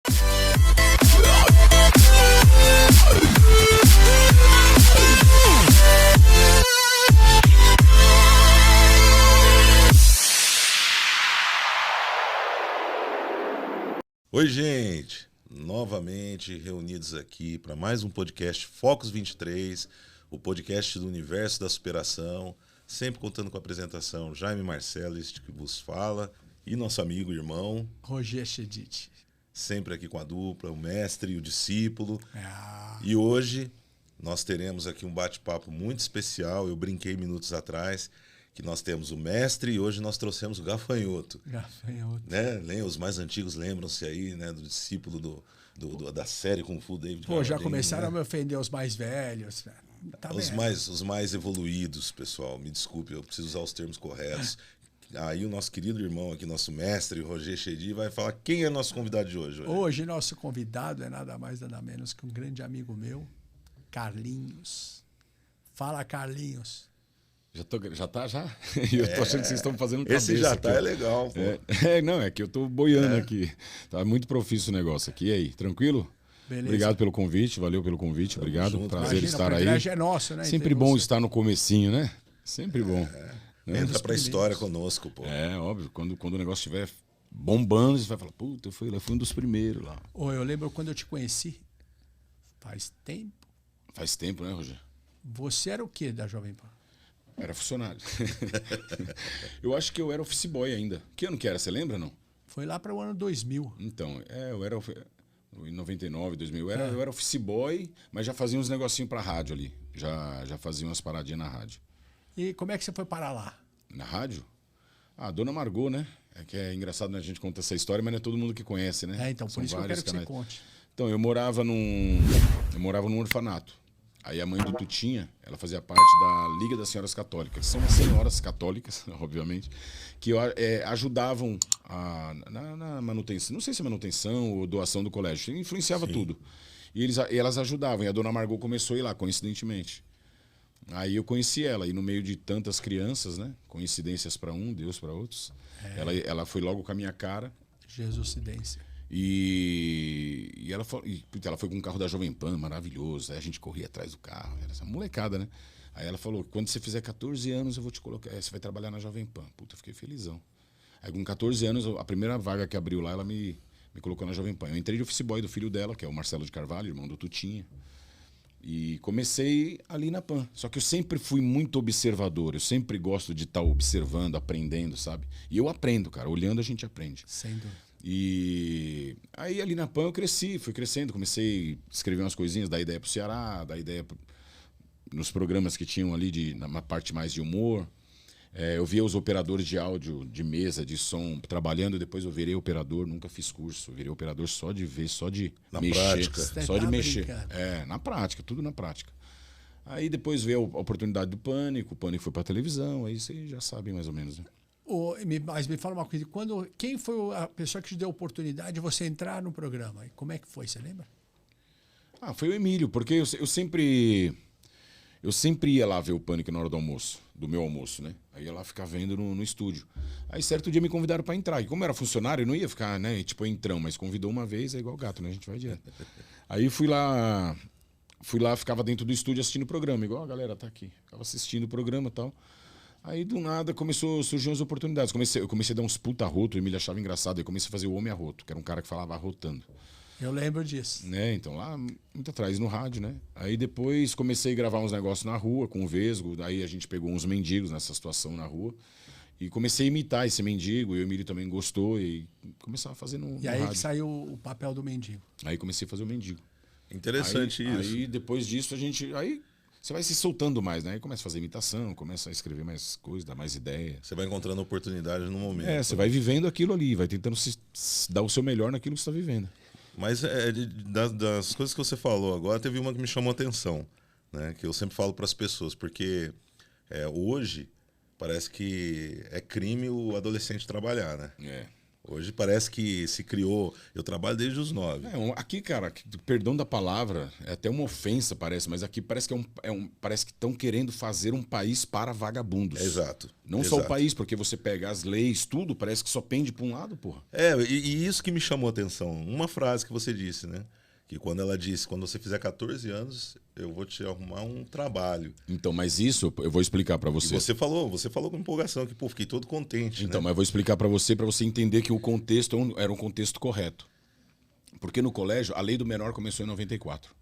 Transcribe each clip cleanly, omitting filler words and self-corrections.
Oi, gente! Novamente reunidos aqui para mais um podcast Focus 23, o podcast do universo da superação, sempre contando com a apresentação Jaime Marcelis, que vos fala, e nosso amigo e irmão Roger Chedid. Sempre aqui com a dupla, o mestre e o discípulo. E hoje nós teremos aqui um bate-papo muito especial. Eu brinquei minutos atrás que nós temos o mestre e hoje nós trouxemos o gafanhoto. Gafanhoto. Né? Os mais antigos lembram-se aí, né, do discípulo da série Kung Fu David. Pô, já começaram a me ofender os mais velhos. Tá os mais evoluídos, pessoal. Me desculpe, eu preciso usar os termos corretos. Aí o nosso querido irmão aqui, nosso mestre, Roger Chedid, vai falar quem é nosso convidado de hoje. Hoje nosso convidado é nada mais, nada menos que um grande amigo meu, Carlinhos. Fala, Carlinhos. Já tá? Eu tô achando que vocês estão fazendo cabeça. Esse já aqui, tá, é legal. Pô. Não, é que eu tô boiando aqui. Tá muito profício o negócio aqui. E aí, tranquilo? Beleza. Obrigado pelo convite, valeu pelo convite, obrigado. Junto. Prazer Imagina, estar o aí. privilégio é nosso, né? Sempre bom estar no comecinho, né? Sempre bom. Entra pra história conosco, pô. É, óbvio. Quando o negócio estiver bombando, você vai falar, puta, eu fui um dos primeiros lá. Eu lembro quando eu te conheci, faz tempo. Faz tempo, né, Roger? Você era o quê da Jovem Pan? Era funcionário. Eu acho que eu era office boy ainda. Que ano que era? Você lembra, não? Foi lá para o ano 2000. Então, eu era em 99, 2000. Eu era office boy, mas já fazia uns negocinhos pra rádio ali. Já fazia umas paradinhas na rádio. E como é que você foi parar lá? Na rádio? Ah, Dona Margot, né? É que é engraçado, né? A gente conta essa história, mas não é todo mundo que conhece, né? Então, por isso que eu quero que você conte. Então, eu morava num orfanato. Aí a mãe do Tutinha, ela fazia parte da Liga das Senhoras Católicas, que são as senhoras católicas, obviamente, que ajudavam na manutenção, não sei se é manutenção ou doação do colégio, influenciava tudo. E elas ajudavam, e a Dona Margot começou a ir lá, coincidentemente. Aí eu conheci ela, e no meio de tantas crianças, né, coincidências para um, Deus para outros, ela foi logo com a minha cara. Jesuscidência. E ela foi com um carro da Jovem Pan, maravilhoso. Aí a gente corria atrás do carro, era essa molecada, né? Aí ela falou, quando você fizer 14 anos, eu vou te colocar, você vai trabalhar na Jovem Pan. Puta, eu fiquei felizão. Aí com 14 anos, a primeira vaga que abriu lá, ela me colocou na Jovem Pan. Eu entrei de office boy do filho dela, que é o Marcelo de Carvalho, irmão do Tutinha. E comecei ali na Pan. Só que eu sempre fui muito observador. Eu sempre gosto de estar observando, aprendendo, sabe? E eu aprendo, cara. Olhando a gente aprende. Sem dúvida. E aí ali na PAN eu fui crescendo, comecei a escrever umas coisinhas, dar ideia pro Ceará, dar ideia nos programas que tinham ali na parte mais de humor. Eu via os operadores de áudio, de mesa, de som, trabalhando, depois eu virei operador, nunca fiz curso, eu virei operador só de ver, só de na mexer. Prática. Só de mexer. Na prática, tudo na prática. Aí depois veio a oportunidade do Pânico, o Pânico foi pra televisão, aí vocês já sabem mais ou menos, né? Mas me fala uma coisa, quem foi a pessoa que te deu a oportunidade de você entrar no programa? E como é que foi, você lembra? Foi o Emílio, porque eu sempre ia lá ver o Pânico na hora do almoço, do meu almoço, né? Aí ia lá ficar vendo no estúdio. Aí certo dia me convidaram para entrar. E como era funcionário, eu não ia ficar, né, tipo, entrão, mas convidou uma vez, é igual gato, né? A gente vai direto. Aí fui lá, ficava dentro do estúdio assistindo o programa, igual a galera tá aqui. Ficava assistindo o programa e tal. Aí, do nada, começou a surgir as oportunidades. Eu comecei a dar uns puta arroto, o Emílio achava engraçado. Aí comecei a fazer o Homem Arroto, que era um cara que falava arrotando. Eu lembro disso. Né? Então, lá, muito atrás, no rádio, né? Aí depois comecei a gravar uns negócios na rua, com o Vesgo. Aí a gente pegou uns mendigos nessa situação na rua. E comecei a imitar esse mendigo. E o Emílio também gostou. E começava a fazer no E aí rádio. que saiu o papel do mendigo. Aí comecei a fazer o mendigo. Interessante isso. Aí depois disso Aí você vai se soltando mais, né? Aí começa a fazer imitação, começa a escrever mais coisas, dar mais ideia. Você vai encontrando oportunidade no momento. Você vai vivendo aquilo ali, vai tentando dar o seu melhor naquilo que você está vivendo. Mas das coisas que você falou agora, teve uma que me chamou a atenção, né? Que eu sempre falo para as pessoas, porque hoje parece que é crime o adolescente trabalhar, né? Hoje parece que se criou... Eu trabalho desde os 9. Aqui, cara, perdão da palavra, é até uma ofensa, parece, mas aqui parece que parece que estão querendo fazer um país para vagabundos. Exato. Não só o país, porque você pega as leis, tudo, parece que só pende para um lado, porra. E isso que me chamou a atenção. Uma frase que você disse, né? Que quando ela disse, quando você fizer 14 anos, eu vou te arrumar um trabalho. Então, mas isso eu vou explicar para você. E você falou com empolgação, que pô, fiquei todo contente. Então, né? mas eu vou explicar para você entender que o contexto era um contexto correto. Porque no colégio, a lei do menor começou em 94.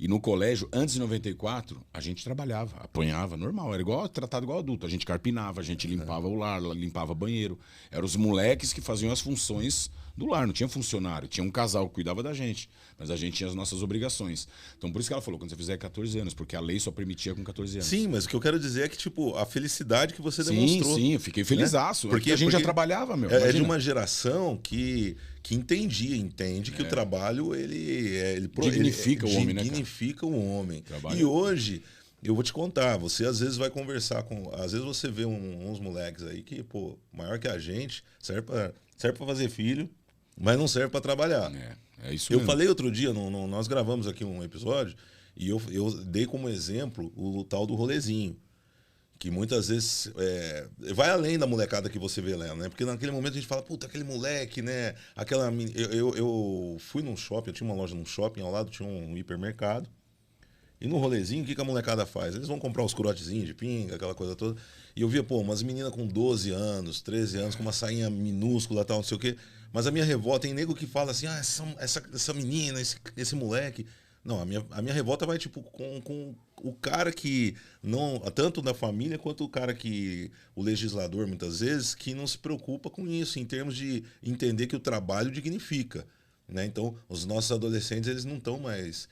E no colégio, antes de 94, a gente trabalhava, apanhava, normal, era tratado igual adulto. A gente carpinava, a gente limpava o lar, limpava banheiro. Eram os moleques que faziam as funções do lar, não tinha funcionário, tinha um casal que cuidava da gente, mas a gente tinha as nossas obrigações. Então por isso que ela falou, quando você fizer 14 anos, porque a lei só permitia com 14 anos. Sim, mas o que eu quero dizer é que, tipo, a felicidade que você demonstrou. Sim, eu fiquei felizaço, né? porque a gente já trabalhava, meu. É de uma geração que entende que o trabalho, ele dignifica o homem, né, cara? Dignifica o homem. Trabalho. E hoje... Eu vou te contar, você às vezes vai conversar com... Às vezes você vê uns moleques aí que, pô, maior que a gente, serve pra fazer filho, mas não serve pra trabalhar. É isso Eu mesmo. falei outro dia, nós gravamos aqui um episódio, e eu dei como exemplo o tal do rolezinho. Que muitas vezes vai além da molecada que você vê lá, né? Porque naquele momento a gente fala, puta, aquele moleque, né? Eu fui num shopping, eu tinha uma loja num shopping, ao lado tinha um hipermercado. E no rolezinho, o que a molecada faz? Eles vão comprar os curotezinhos de pinga, aquela coisa toda. E eu via, pô, umas meninas com 12 anos, 13 anos, com uma sainha minúscula, tal, não sei o quê. Mas a minha revolta, tem nego que fala assim, essa menina, esse moleque... Não, a minha revolta vai, tipo, com o cara que não... Tanto da família, quanto o cara que... O legislador, muitas vezes, que não se preocupa com isso, em termos de entender que o trabalho dignifica, né? Então, os nossos adolescentes, eles não estão mais...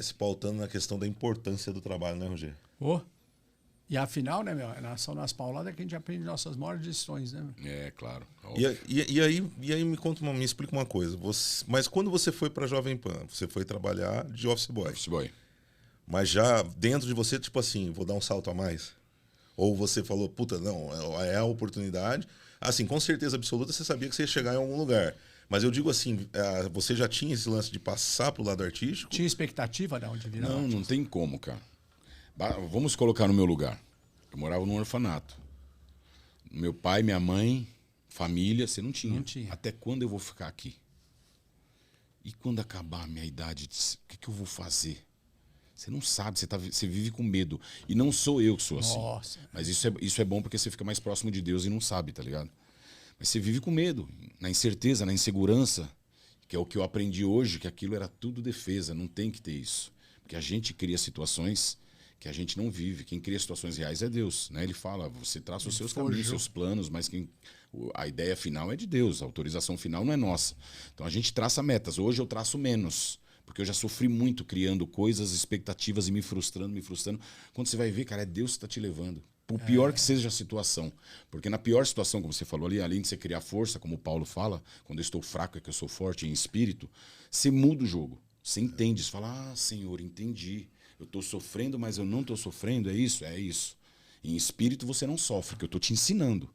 se pautando na questão da importância do trabalho, né, Rogério? E afinal, né, meu? São nas pauladas que a gente aprende nossas maiores lições, né? Claro. E aí me explica uma coisa. Mas quando você foi para Jovem Pan, você foi trabalhar de office boy. Office boy. Mas já dentro de você, tipo assim, vou dar um salto a mais? Ou você falou, puta, não, é a oportunidade. Assim, com certeza absoluta, você sabia que você ia chegar em algum lugar. Mas eu digo assim, você já tinha esse lance de passar pro lado artístico? Tinha expectativa de onde virar? Não tem como, cara. Vamos colocar no meu lugar. Eu morava num orfanato. Meu pai, minha mãe, família, você não tinha. Não tinha. Até quando eu vou ficar aqui? E quando acabar a minha idade, o que eu vou fazer? Você não sabe, você vive com medo. E não sou eu que sou assim. Nossa. Mas isso é bom porque você fica mais próximo de Deus e não sabe, tá ligado? Mas você vive com medo, na incerteza, na insegurança, que é o que eu aprendi hoje, que aquilo era tudo defesa, não tem que ter isso. Porque a gente cria situações que a gente não vive. Quem cria situações reais é Deus, né? Ele fala, você traça os seus caminhos, seus planos, mas a ideia final é de Deus, a autorização final não é nossa. Então a gente traça metas. Hoje eu traço menos, porque eu já sofri muito criando coisas, expectativas e me frustrando. Quando você vai ver, cara, é Deus que está te levando. Por pior que seja a situação. Porque na pior situação, como você falou ali, além de você criar força, como o Paulo fala, quando eu estou fraco é que eu sou forte em espírito, você muda o jogo. Você entende, você fala, Senhor, entendi. Eu estou sofrendo, mas eu não estou sofrendo, é isso? É isso. Em espírito você não sofre, que eu estou te ensinando.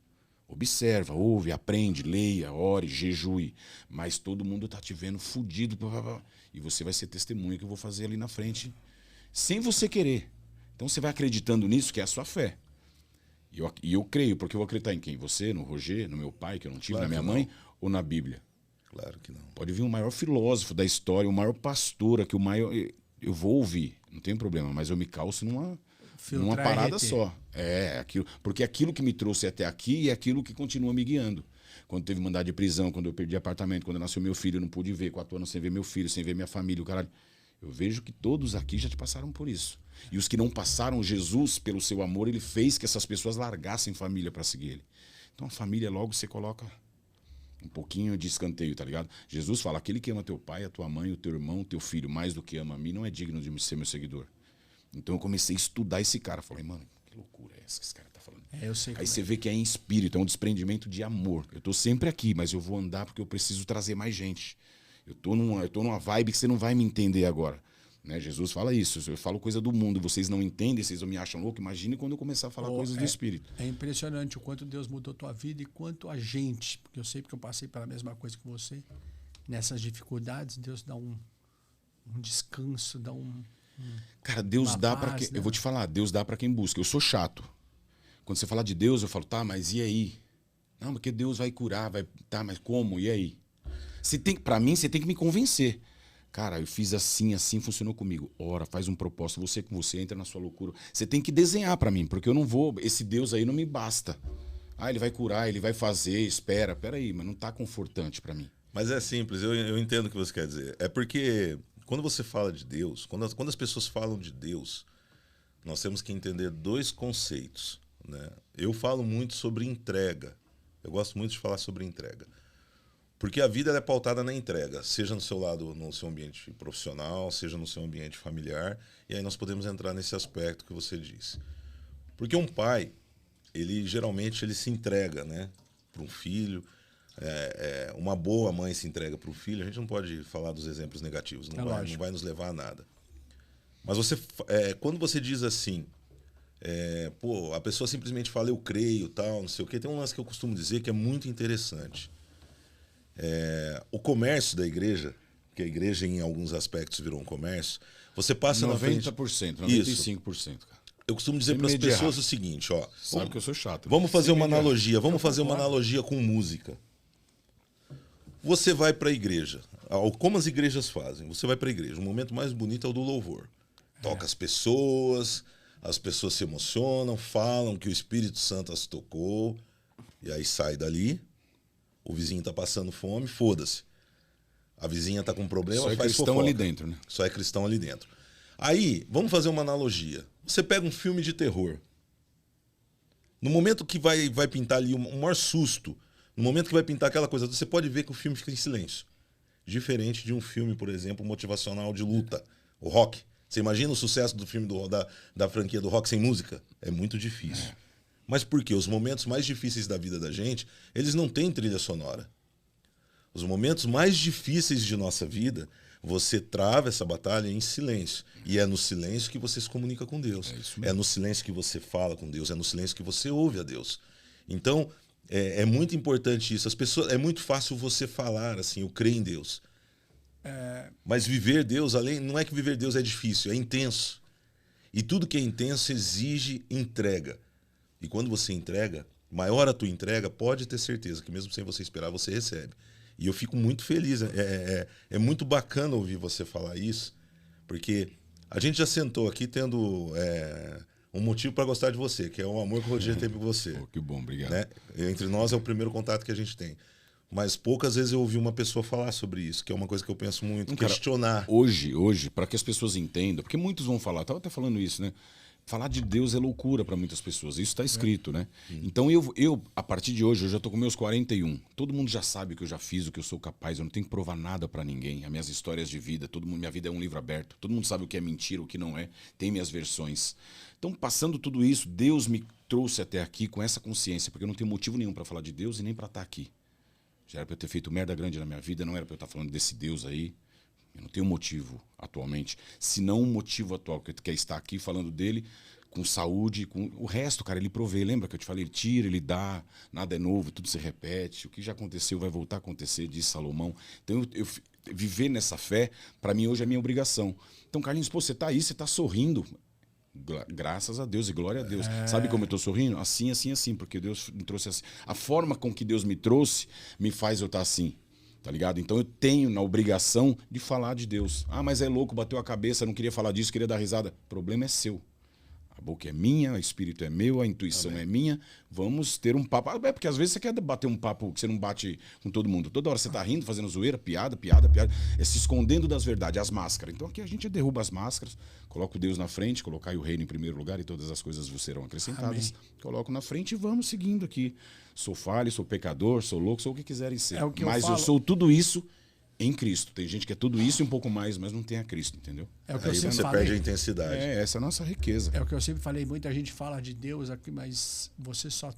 Observa, ouve, aprende, leia, ore, jejue. Mas todo mundo está te vendo fudido. E você vai ser testemunha que eu vou fazer ali na frente, sem você querer. Então você vai acreditando nisso, que é a sua fé. E eu creio, porque eu vou acreditar em quem? Você, no Roger, no meu pai, que eu não tive, na minha mãe, ou na Bíblia? Claro que não. Pode vir o maior filósofo da história, o maior pastor, que o maior... Eu vou ouvir, não tem problema, mas eu me calço numa parada só. Aquilo, porque aquilo que me trouxe até aqui é aquilo que continua me guiando. Quando teve mandado de prisão, quando eu perdi apartamento, quando nasceu meu filho, eu não pude ver, 4 anos sem ver meu filho, sem ver minha família, o caralho. Eu vejo que todos aqui já te passaram por isso. E os que não passaram, Jesus, pelo seu amor, ele fez que essas pessoas largassem família para seguir ele. Então a família logo você coloca um pouquinho de escanteio, tá ligado? Jesus fala, aquele que ama teu pai, a tua mãe, o teu irmão, o teu filho, mais do que ama a mim, não é digno de ser meu seguidor. Então eu comecei a estudar esse cara. Falei, mano, que loucura é essa que esse cara tá falando? Eu sei. Aí você vê que é em espírito, é um desprendimento de amor. Eu tô sempre aqui, mas eu vou andar porque eu preciso trazer mais gente. Eu tô numa vibe que você não vai me entender agora. Né? Jesus fala isso. Eu falo coisa do mundo, vocês não entendem, vocês me acham louco. Imagine quando eu começar a falar coisas do Espírito. É impressionante o quanto Deus mudou tua vida e quanto a gente, porque eu sei que eu passei pela mesma coisa que você. Nessas dificuldades, Deus dá um descanso, dá Cara, Deus uma dá paz, para quem... né? Eu vou te falar, Deus dá para quem busca. Eu sou chato. Quando você fala de Deus, eu falo, tá, mas e aí? Não, porque Deus vai curar, vai... Tá, mas como? E aí? Para mim, você tem que me convencer. Cara, eu fiz assim, assim, funcionou comigo. Ora, faz um propósito, você com você, entra na sua loucura. Você tem que desenhar para mim, porque eu não vou... Esse Deus aí não me basta. Ah, ele vai curar, ele vai fazer, espera. Peraí, mas não tá confortante para mim. Mas é simples, eu entendo o que você quer dizer. É porque quando você fala de Deus, quando as pessoas falam de Deus, nós temos que entender dois conceitos, né? Eu falo muito sobre entrega. Eu gosto muito de falar sobre entrega. Porque a vida ela é pautada na entrega, seja no seu lado, no seu ambiente profissional, seja no seu ambiente familiar, e aí nós podemos entrar nesse aspecto que você disse. Porque um pai, ele geralmente ele se entrega, né, para um filho. Uma boa mãe se entrega para o filho. A gente não pode falar dos exemplos negativos, não vai nos levar a nada. Mas quando você diz assim, a pessoa simplesmente fala eu creio, tal, não sei o quê, tem um lance que eu costumo dizer que é muito interessante. O comércio da igreja, que a igreja em alguns aspectos virou um comércio, você passa 90%, na frente... 95%, cara. Eu costumo dizer para as pessoas o seguinte, ó. Sabe que eu sou chato. Vamos fazer uma analogia, com música. Você vai para a igreja. Como as igrejas fazem? Você vai para a igreja. O momento mais bonito é o do louvor. Toca as pessoas se emocionam, falam que o Espírito Santo as tocou, e aí sai dali. O vizinho tá passando fome, foda-se. A vizinha tá com problema, só faz cristão fofoca. ali dentro, né? Só é cristão ali dentro. Aí, vamos fazer uma analogia. Você pega um filme de terror. No momento que vai pintar ali um maior susto, no momento que vai pintar aquela coisa, você pode ver que o filme fica em silêncio. Diferente de um filme, por exemplo, motivacional de luta. O Rock. Você imagina o sucesso do filme da franquia do Rock sem música? É muito difícil. Mas por quê? Os momentos mais difíceis da vida da gente, eles não têm trilha sonora. Os momentos mais difíceis de nossa vida, você trava essa batalha em silêncio. E é no silêncio que você se comunica com Deus. É no silêncio que você fala com Deus. É no silêncio que você ouve a Deus. Então, é muito importante isso. As pessoas, é muito fácil você falar assim, eu creio em Deus. Mas viver Deus, não é que viver Deus é difícil, é intenso. E tudo que é intenso exige entrega. E quando você entrega, maior a tua entrega, pode ter certeza que mesmo sem você esperar, você recebe. E eu fico muito feliz. É muito bacana ouvir você falar isso, porque a gente já sentou aqui tendo um motivo para gostar de você, que é o amor que o Rogério tem por você. Pô, que bom, obrigado. Né? Entre nós é o primeiro contato que a gente tem. Mas poucas vezes eu ouvi uma pessoa falar sobre isso, que é uma coisa que eu penso muito, questionar. Hoje, para que as pessoas entendam, porque muitos vão falar, estava até falando isso, né? Falar de Deus é loucura para muitas pessoas. Isso está escrito, né? Então eu, a partir de hoje, eu já estou com meus 41. Todo mundo já sabe o que eu já fiz, o que eu sou capaz. Eu não tenho que provar nada para ninguém. As minhas histórias de vida, minha vida é um livro aberto. Todo mundo sabe o que é mentira, o que não é. Tem minhas versões. Então, passando tudo isso, Deus me trouxe até aqui com essa consciência, porque eu não tenho motivo nenhum para falar de Deus e nem para estar aqui. Já era para eu ter feito merda grande na minha vida, não era para eu estar falando desse Deus aí. Eu não tenho motivo atualmente, senão um motivo atual, que é estar aqui falando dele com saúde, com o resto, cara, ele provê. Lembra que eu te falei? Ele tira, ele dá, nada é novo, tudo se repete. O que já aconteceu vai voltar a acontecer, disse Salomão. Então, eu viver nessa fé, para mim, hoje é minha obrigação. Então, Carlinhos, pô, você tá aí, você tá sorrindo. Graças a Deus e glória a Deus. Sabe como eu tô sorrindo? Assim, assim, assim, porque Deus me trouxe assim. A forma com que Deus me trouxe me faz eu estar assim. Tá ligado? Então eu tenho na obrigação de falar de Deus. Ah, mas é louco, bateu a cabeça, não queria falar disso, queria dar risada. O problema é seu. A boca é minha, o espírito é meu, a intuição é minha. Vamos ter um papo. É porque às vezes você quer bater um papo que você não bate com todo mundo. Toda hora você tá rindo, fazendo zoeira, piada. É se escondendo das verdades, as máscaras. Então aqui a gente derruba as máscaras, coloca o Deus na frente, colocar o reino em primeiro lugar e todas as coisas serão acrescentadas. Amém. Coloco na frente e vamos seguindo aqui. Sou falho, sou pecador, sou louco, sou o que quiserem ser. Mas eu sou tudo isso em Cristo. Tem gente que é tudo isso e um pouco mais, mas não tem a Cristo, entendeu? É o que eu Aí sempre você falei. perde a intensidade. Essa é a nossa riqueza. É o que eu sempre falei. Muita gente fala de Deus aqui, mas você só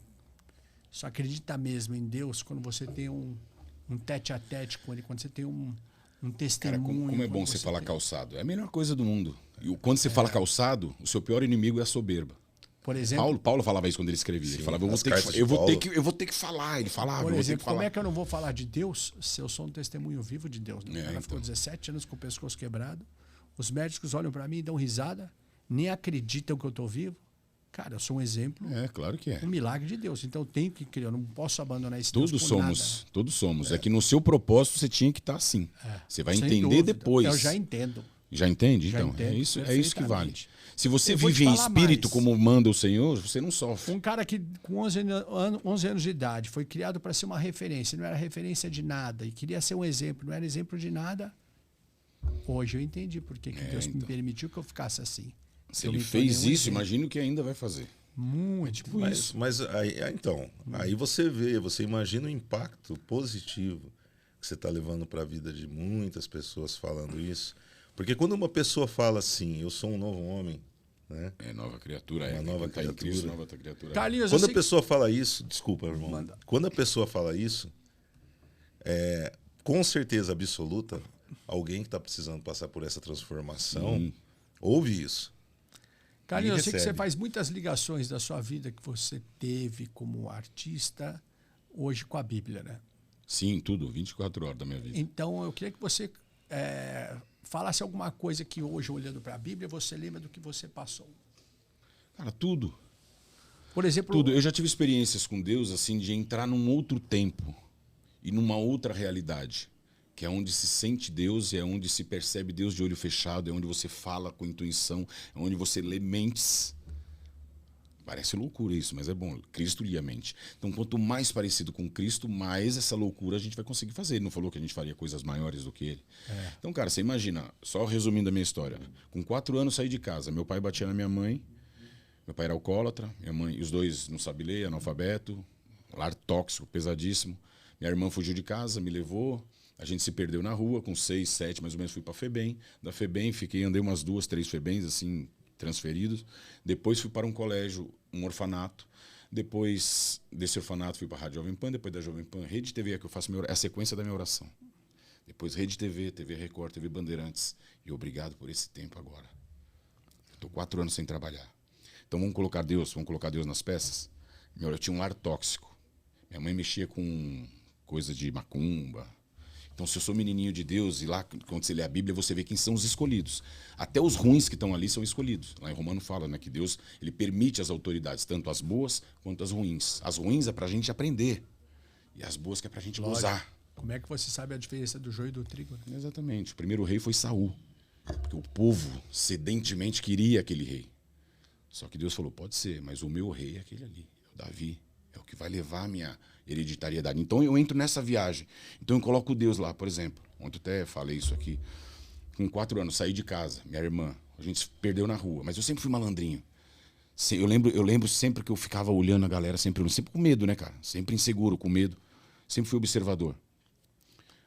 acredita mesmo em Deus quando você tem um tete-a-tete com ele, quando você tem Um Cara, testemunho. como é bom você falar calçado. É a melhor coisa do mundo. E quando você fala calçado, o seu pior inimigo é a soberba. Por exemplo, Paulo falava isso quando ele escrevia. Ele falava, eu vou ter que falar. Ele falava, por eu vou ter exemplo, que falar. como é que eu não vou falar de Deus se eu sou um testemunho vivo de Deus? Né? Ela ficou 17 anos com o pescoço quebrado. Os médicos olham para mim e dão risada, nem acreditam que eu estou vivo. Cara, eu sou um exemplo, Claro que é. um milagre de Deus. Então eu tenho que criar, eu não posso abandonar esse Todos Deus por somos, nada. todos somos. É que no seu propósito você tinha que estar assim. Você vai Sem entender dúvida. depois. Eu já entendo. Já entende? Já Então, entendo é isso que vale. perfeitamente. Se você Eu vou te vive em falar espírito mais. como manda o Senhor, você não sofre. Um cara que com 11 anos de idade foi criado para ser uma referência, não era referência de nada e queria ser um exemplo, não era exemplo de nada. Hoje eu entendi por que Deus me permitiu que eu ficasse assim. Se Eu ele me tornei fez um isso, exemplo. imagina o que ainda vai fazer. Muito. Mas aí você vê, você imagina o impacto positivo que você está levando para a vida de muitas pessoas falando isso. Porque quando uma pessoa fala assim, eu sou um novo homem, né? É nova criatura, Uma nova quem tá em Cristo, criatura. nova criatura. Carlinhos, Quando eu a sei pessoa fala isso, desculpa, irmão. Manda. Quando a pessoa fala isso, com certeza absoluta, alguém que está precisando passar por essa transformação ouve isso. Carlinhos, eu sei que recebe. você faz muitas ligações da sua vida que você teve como artista hoje com a Bíblia, né? Sim, tudo, 24 horas da minha vida. Então eu queria que você falasse alguma coisa que hoje, olhando para a Bíblia, você lembra do que você passou. Cara, tudo. Por exemplo, Tudo. Eu já tive experiências com Deus, assim, de entrar num outro tempo e numa outra realidade, que é onde se sente Deus, é onde se percebe Deus de olho fechado, é onde você fala com intuição, é onde você lê mentes. Parece loucura isso, mas é bom. Cristo lia a mente. Então, quanto mais parecido com Cristo, mais essa loucura a gente vai conseguir fazer. Ele não falou que a gente faria coisas maiores do que ele. Então, cara, você imagina, só resumindo a minha história. Com 4 anos saí de casa. Meu pai batia na minha mãe. Meu pai era alcoólatra. Minha mãe, os dois não sabem ler, analfabeto. Lar tóxico, pesadíssimo. Minha irmã fugiu de casa, me levou. A gente se perdeu na rua, com 6, 7, mais ou menos, fui pra FEBEM. Da FEBEM, andei umas 2, 3 FEBEMs, assim, transferidos. Depois fui para um colégio, um orfanato. Depois desse orfanato fui para a Rádio Jovem Pan. Depois da Jovem Pan, Rede TV, é que eu faço é a sequência da minha oração. Depois Rede TV, TV Record, TV Bandeirantes. E obrigado por esse tempo agora. Estou 4 anos sem trabalhar. Então vamos colocar Deus nas peças? Eu tinha um lar tóxico. Minha mãe mexia com coisa de macumba. Então, se eu sou menininho de Deus, e lá, quando você lê a Bíblia, você vê quem são os escolhidos. Até os ruins que estão ali são escolhidos. Lá em Romano fala, né, que Deus ele permite as autoridades, tanto as boas quanto as ruins. As ruins é para a gente aprender. E as boas que é para a gente gozar. Como é que você sabe a diferença do joio e do trigo? Né? Exatamente. O primeiro rei foi Saul. Porque o povo sedentemente queria aquele rei. Só que Deus falou, pode ser, mas o meu rei é aquele ali, é o Davi. É o que vai levar a minha hereditariedade. Então eu entro nessa viagem. Então eu coloco Deus lá, por exemplo. Ontem até falei isso aqui. Com 4 anos, saí de casa, minha irmã. A gente se perdeu na rua, mas eu sempre fui malandrinho. Eu lembro sempre que eu ficava olhando a galera, sempre com medo, né, cara? Sempre inseguro, com medo. Sempre fui observador.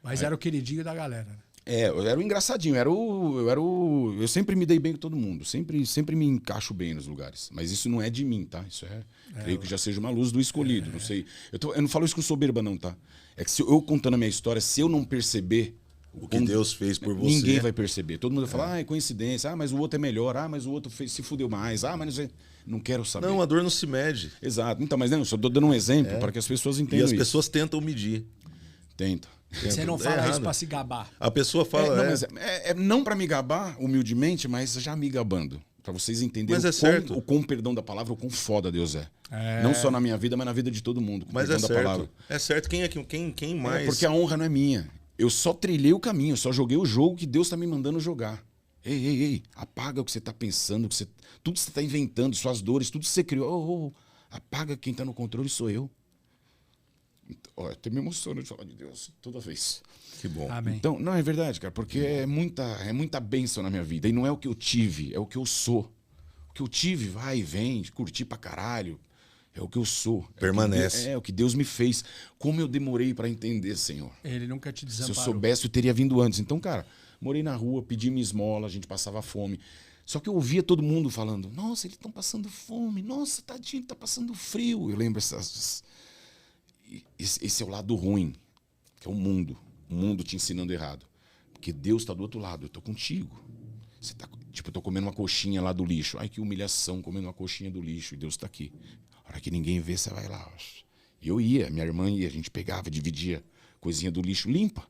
Mas era o queridinho da galera. Né? Eu era o engraçadinho, eu sempre me dei bem com todo mundo, sempre me encaixo bem nos lugares. Mas isso não é de mim, tá? Isso creio que já seja uma luz do escolhido, não sei. Eu não falo isso com soberba não, tá? É que se eu contando a minha história, se eu não perceber O que Deus fez por você. ninguém vai perceber. Todo mundo vai falar, é coincidência, mas o outro é melhor, mas o outro se fudeu mais, mas não sei. Não quero saber. Não, a dor não se mede. Exato. Então, mas não, eu só tô dando um exemplo para que as pessoas entendam E as isso. pessoas tentam medir. Tenta. Você não fala isso para se gabar. A pessoa fala... Não, mas não para me gabar, humildemente, mas já me gabando. Para vocês entenderem Mas certo. o quão, perdão da palavra, o quão foda Deus é. Não só na minha vida, mas na vida de todo mundo. Com Mas perdão é da certo. palavra. É certo. Quem mais... Porque a honra não é minha. Eu só trilhei o caminho, eu só joguei o jogo que Deus está me mandando jogar. Ei, apaga o que você está pensando, tudo que você está inventando, suas dores, tudo que você criou. Apaga, quem está no controle sou eu. Então, até me emociona de falar de Deus toda vez. Que bom. Amém. Então, não, é verdade, cara, porque é muita bênção na minha vida. E não é o que eu tive, é o que eu sou. O que eu tive, vai e vem, curti pra caralho. É o que eu sou. Permanece. É o que Deus me fez. Como eu demorei pra entender, Senhor. Ele nunca te Se desamparou. eu soubesse, eu teria vindo antes. Então, cara, morei na rua, pedi minha esmola, a gente passava fome. Só que eu ouvia todo mundo falando, nossa, eles estão passando fome, nossa, tadinho, tá passando frio. Eu lembro esse é o lado ruim, que é o mundo te ensinando errado. Porque Deus está do outro lado, eu tô contigo. Você tá, tipo, eu tô comendo uma coxinha lá do lixo. Ai, que humilhação, comendo uma coxinha do lixo. E Deus está aqui. A hora que ninguém vê, você vai lá. E eu ia, minha irmã ia, a gente pegava, dividia coisinha do lixo limpa.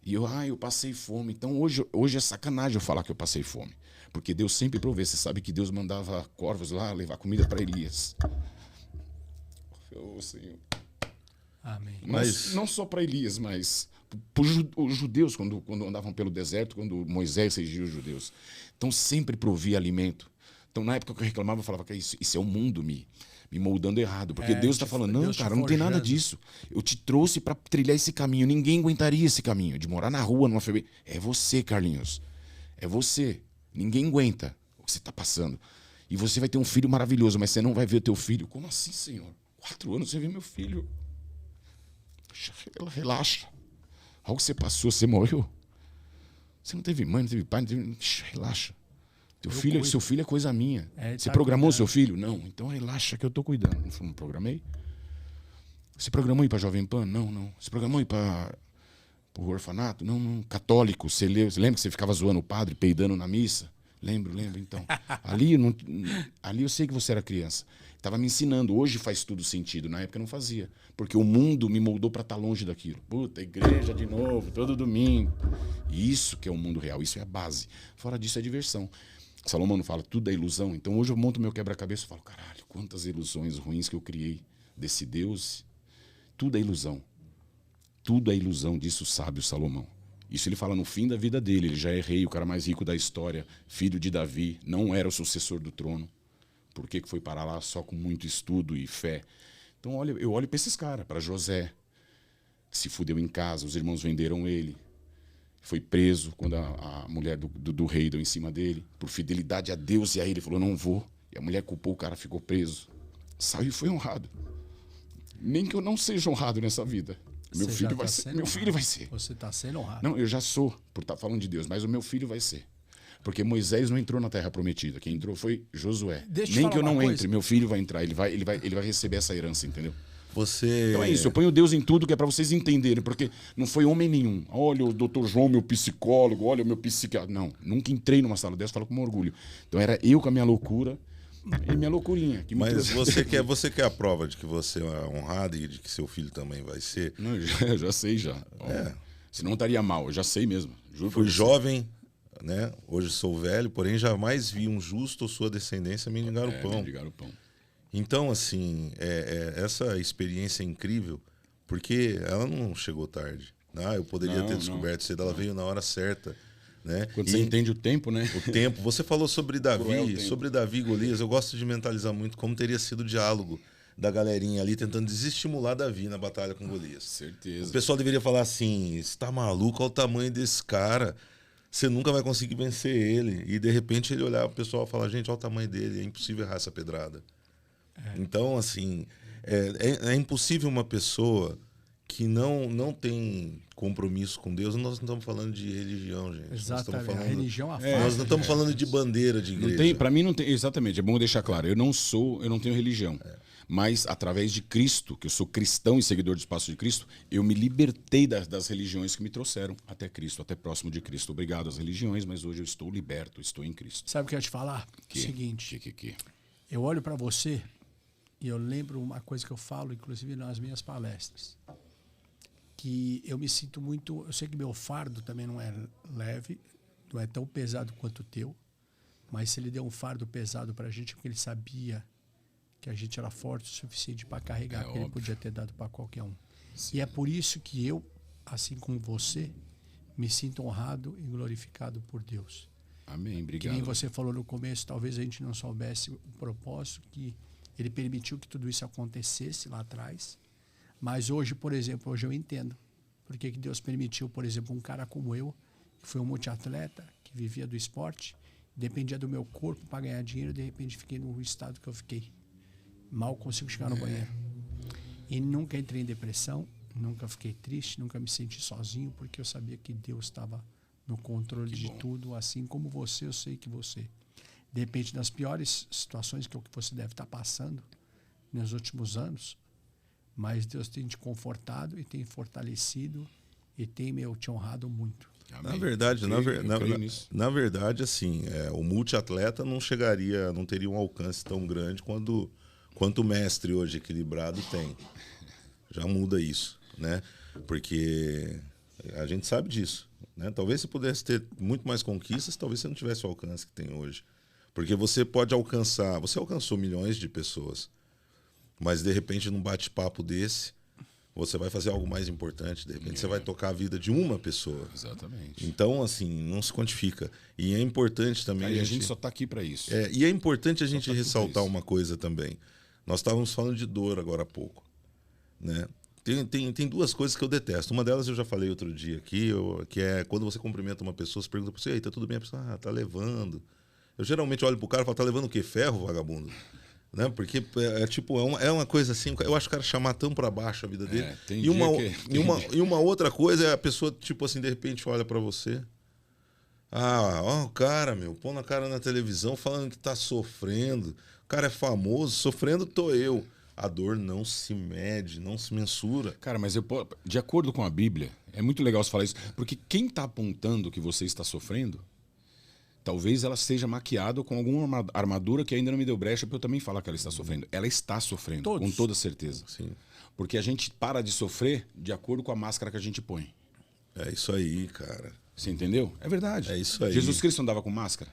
E eu passei fome. Então hoje é sacanagem eu falar que eu passei fome. Porque Deus sempre provê. Você sabe que Deus mandava corvos lá levar comida para Elias. Oh, Senhor. Amém. Mas não só para Elias, mas para os judeus, quando andavam pelo deserto, quando Moisés exigiu os judeus. Então sempre provia alimento. Então na época que eu reclamava, eu falava que isso é o mundo me moldando errado. Porque Deus está falando, não, cara, não tem nada disso. Eu te trouxe para trilhar esse caminho. Ninguém aguentaria esse caminho, de morar na rua, numa FEBEM. É você, Carlinhos. É você. Ninguém aguenta o que você está passando. E você vai ter um filho maravilhoso, mas você não vai ver o teu filho. Como assim, Senhor? 4 anos você vê meu filho. Relaxa. Algo que você passou, você morreu. Você não teve mãe, não teve pai, não teve... Relaxa. Seu filho é coisa minha. Você programou seu filho? Não. Então relaxa que eu tô cuidando. Não programei. Você programou ir para Jovem Pan? Não. Você programou ir para o orfanato? Não. Católico, você lembra que você ficava zoando o padre, peidando na missa? Lembro. Então, ali eu sei que você era criança. Estava me ensinando. Hoje faz tudo sentido. Na época não fazia. Porque o mundo me moldou para estar longe daquilo. Puta, igreja de novo, todo domingo. E isso que é o mundo real. Isso é a base. Fora disso é diversão. Salomão não fala, tudo é ilusão. Então hoje eu monto meu quebra-cabeça e falo, caralho, quantas ilusões ruins que eu criei desse Deus. Tudo é ilusão. Tudo é ilusão, disse o sábio Salomão. Isso ele fala no fim da vida dele. Ele já é rei, o cara mais rico da história, filho de Davi, não era o sucessor do trono. Por que foi parar lá só com muito estudo e fé? Então eu olho para esses caras, para José, que se fudeu em casa, os irmãos venderam ele. Foi preso quando a mulher do rei deu em cima dele, por fidelidade a Deus e a ele. Ele falou, não vou. E a mulher culpou, o cara ficou preso. Saiu e foi honrado. Nem que eu não seja honrado nessa vida. Meu filho vai ser. Meu filho vai ser. Você está sendo honrado. Não, eu já sou, por estar falando de Deus, mas o meu filho vai ser. Porque Moisés não entrou na Terra Prometida. Quem entrou foi Josué. Nem que eu não entre, meu filho vai entrar. Ele vai receber essa herança, entendeu? Então é isso, eu ponho Deus em tudo que é para vocês entenderem, porque não foi homem nenhum. Olha o doutor João, meu psicólogo, olha o meu psiquiatra. Não, nunca entrei numa sala dessa, falo com orgulho. Então era eu com a minha loucura e minha loucurinha. Mas você quer a prova de que você é honrado e de que seu filho também vai ser? Não, eu já sei já. Senão estaria mal, eu já sei mesmo. Juro. Fui jovem, né? Hoje sou velho, porém jamais vi um justo ou sua descendência mendigar o pão. Mendigar o pão. Então, assim, essa experiência é incrível, porque ela não chegou tarde. Eu poderia ter descoberto cedo, ela veio na hora certa. Né? Quando você entende o tempo, né? O tempo. Você falou sobre Davi e Golias. Eu gosto de mentalizar muito como teria sido o diálogo da galerinha ali tentando desestimular Davi na batalha com Golias. Certeza. O pessoal deveria falar assim, você tá maluco? Olha o tamanho desse cara. Você nunca vai conseguir vencer ele. E, de repente, ele olhar o pessoal e falar, gente, olha o tamanho dele, é impossível errar essa pedrada. Então, assim, é impossível uma pessoa que não tem compromisso com Deus. Nós não estamos falando de religião, gente. Exatamente. A religião afasta. Nós não estamos falando de bandeira de igreja. Para mim não tem. Exatamente. É bom deixar claro. Eu não tenho religião. Mas através de Cristo, que eu sou cristão e seguidor do espaço de Cristo, eu me libertei das religiões que me trouxeram até Cristo, até próximo de Cristo. Obrigado às religiões, mas hoje eu estou liberto, estou em Cristo. Sabe o que eu ia te falar? O seguinte. Eu olho para você. E eu lembro uma coisa que eu falo, inclusive nas minhas palestras, que eu me sinto muito... Eu sei que meu fardo também não é leve, não é tão pesado quanto o teu, mas se ele deu um fardo pesado para a gente, porque ele sabia que a gente era forte o suficiente para carregar, que ele podia ter dado para qualquer um. Sim. E é por isso que eu, assim como você, me sinto honrado e glorificado por Deus. Amém, obrigado. Que nem você falou no começo, talvez a gente não soubesse o propósito que... Ele permitiu que tudo isso acontecesse lá atrás. Mas hoje, por exemplo, eu entendo. Por que Deus permitiu, por exemplo, um cara como eu, que foi um multiatleta, que vivia do esporte, dependia do meu corpo para ganhar dinheiro, de repente fiquei no estado que eu fiquei. Mal consigo chegar no banheiro. E nunca entrei em depressão, nunca fiquei triste, nunca me senti sozinho, porque eu sabia que Deus estava no controle de tudo, assim como você, eu sei que você. De repente, nas piores situações que você deve estar passando nos últimos anos, mas Deus tem te confortado e tem fortalecido e tem, te honrado muito. Na verdade, na verdade, assim, o multiatleta não teria um alcance tão grande quanto o mestre hoje equilibrado tem. Já muda isso, né? Porque a gente sabe disso, né? Talvez você pudesse ter muito mais conquistas, talvez você não tivesse o alcance que tem hoje. Porque você alcançou milhões de pessoas, mas de repente num bate-papo desse, você vai fazer algo mais importante, de repente você vai tocar a vida de uma pessoa. Exatamente. Então, assim, não se quantifica. E é importante também... Aí a gente só está aqui para isso. E é importante a gente ressaltar uma coisa também. Nós estávamos falando de dor agora há pouco, né? Tem duas coisas que eu detesto. Uma delas eu já falei outro dia aqui, que é quando você cumprimenta uma pessoa, você pergunta para você, ei, tá tudo bem? A pessoa, tá levando. Eu geralmente olho pro cara e falo, tá levando o quê? Ferro, vagabundo? Né? Porque é uma coisa assim, eu acho que o cara chamar tão para baixo a vida dele. E uma outra coisa é a pessoa, tipo assim, de repente olha para você. O cara, pô na cara na televisão falando que tá sofrendo. O cara é famoso, sofrendo tô eu. A dor não se mede, não se mensura. Cara, mas de acordo com a Bíblia, é muito legal você falar isso, porque quem está apontando que você está sofrendo, talvez ela seja maquiada com alguma armadura que ainda não me deu brecha para eu também falar que ela está sofrendo. Ela está sofrendo, com toda certeza. Sim. Porque a gente para de sofrer de acordo com a máscara que a gente põe. É isso aí, cara. Você entendeu? É verdade. É isso aí. Jesus Cristo andava com máscara.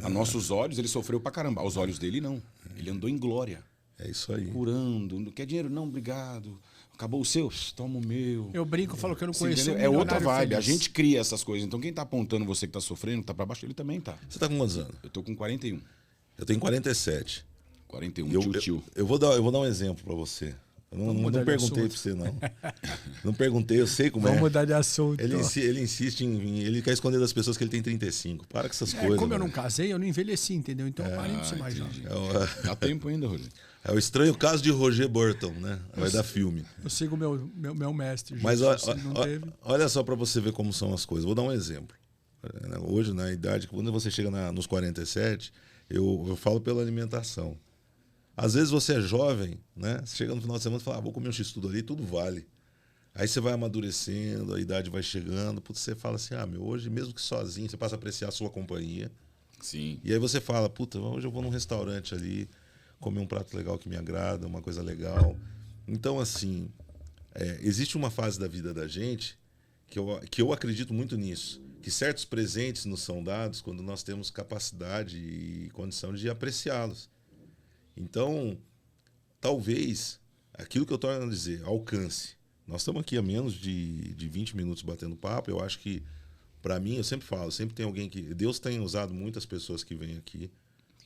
A nossos olhos, ele sofreu pra caramba. Aos olhos dele, não. Ele andou em glória. É isso aí. Curando. Não quer dinheiro? Não, obrigado. Acabou o seu? Toma o meu. Eu brinco, falo que eu não conheço É outra vibe. A gente cria essas coisas. Então quem tá apontando você que tá sofrendo, que tá pra baixo, ele também tá. Você tá com quantos anos? Eu tô com 41. Eu tenho 47. 41, tio. Eu vou dar um exemplo pra você. Eu não perguntei pra você, não. Não perguntei, eu sei como Vamos mudar de assunto. Ele insiste em... Ele quer esconder das pessoas que ele tem 35. Para com essas coisas. Como eu não casei, eu não envelheci, entendeu? Então eu parei de ser mais jovem. Dá tempo ainda, Roger. É o estranho caso de Roger Burton, né? Vai dar filme. Eu sigo meu mestre. Mas olha só para você ver como são as coisas. Vou dar um exemplo. Hoje, na idade, quando você chega nos 47, eu falo pela alimentação. Às vezes você é jovem, né? Você chega no final de semana e fala, vou comer um x-tudo ali, tudo vale. Aí você vai amadurecendo, a idade vai chegando, você fala assim, hoje, mesmo que sozinho, você passa a apreciar a sua companhia. Sim. E aí você fala, hoje eu vou num restaurante ali, comer um prato legal que me agrada, uma coisa legal. Então, assim, existe uma fase da vida da gente que eu acredito muito nisso, que certos presentes nos são dados quando nós temos capacidade e condição de apreciá-los. Então, talvez, aquilo que eu torno a dizer, alcance. Nós estamos aqui há menos de 20 minutos batendo papo. Eu acho que, para mim, eu sempre falo, sempre tem alguém que... Deus tem usado muitas pessoas que vêm aqui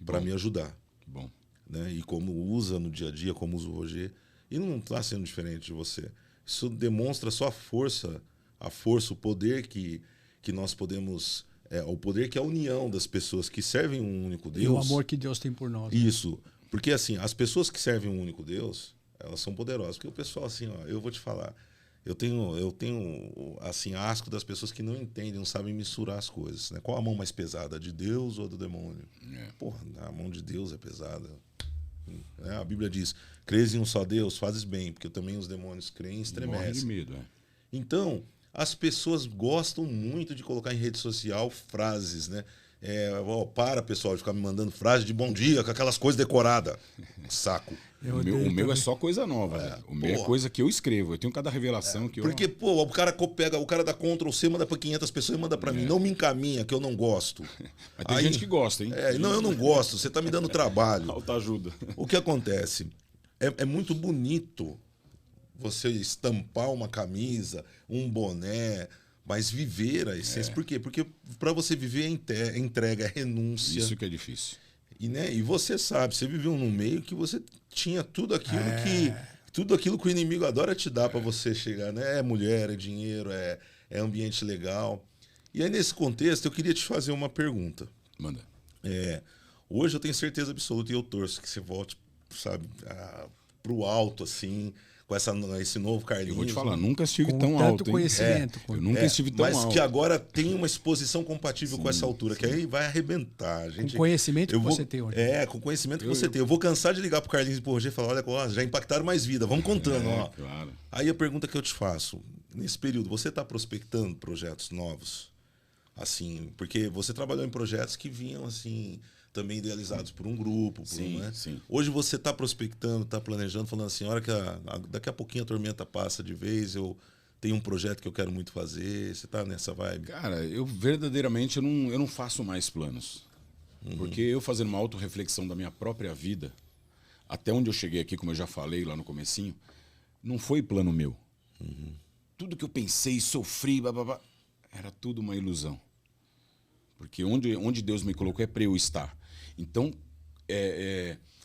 para me ajudar. Que bom. Né? E como usa no dia a dia, como usa o Roger. E não está sendo diferente de você. Isso demonstra só a força, o poder que nós podemos... o poder que é a união das pessoas que servem um único Deus. E o amor que Deus tem por nós. Isso. Porque, assim, as pessoas que servem um único Deus, elas são poderosas. Porque o pessoal, assim, eu vou te falar, eu tenho assim, asco das pessoas que não entendem, não sabem misturar as coisas. Né? Qual a mão mais pesada, a de Deus ou a do demônio? Porra, a mão de Deus é pesada. A Bíblia diz, crês em um só Deus, fazes bem, porque também os demônios creem e estremecem. Morre de medo, Então, as pessoas gostam muito de colocar em rede social frases, né? Para, pessoal, de ficar me mandando frase de bom dia, com aquelas coisas decoradas. Saco. O meu é só coisa nova. O meu é coisa que eu escrevo. Eu tenho cada revelação que eu... Porque, o cara pega, o cara dá Ctrl+C, manda para 500 pessoas e manda para mim. Não me encaminha, que eu não gosto. Mas tem gente que gosta, hein? Não, eu não gosto. Você tá me dando trabalho. Alta ajuda. O que acontece? É muito bonito você estampar uma camisa, um boné... Mas viver a essência. Por quê? Porque para você viver é entrega, é renúncia. Isso que é difícil. E você sabe, você viveu num meio que você tinha tudo aquilo que o inimigo adora te dar para você chegar. Né? É mulher, é dinheiro, é ambiente legal. E aí, nesse contexto, eu queria te fazer uma pergunta. Manda. Hoje eu tenho certeza absoluta e eu torço que você volte, sabe, pro alto, assim... com esse novo Carlinhos. Eu vou te falar, nunca estive tão alto. Conhecimento. Eu nunca estive tão alto. Mas que agora tem uma exposição compatível com essa altura, que aí vai arrebentar. Com conhecimento que você tem hoje. Com o conhecimento que você tem. Eu vou cansar de ligar pro Carlinhos e pro Roger e falar, olha, já impactaram mais vida, vamos contando. Claro. Aí a pergunta que eu te faço, nesse período, você está prospectando projetos novos? Assim, porque você trabalhou em projetos que vinham assim, também idealizados por um grupo. Sim, né? sim. Hoje você está prospectando, está planejando, falando assim, a hora que daqui a pouquinho a tormenta passa de vez, eu tenho um projeto que eu quero muito fazer. Você está nessa vibe? Cara, eu verdadeiramente eu não faço mais planos. Porque eu fazendo uma autorreflexão da minha própria vida, até onde eu cheguei aqui, como eu já falei lá no comecinho, não foi plano meu. Tudo que eu pensei, sofri, blá, era tudo uma ilusão. Porque onde Deus me colocou é para eu estar. Então,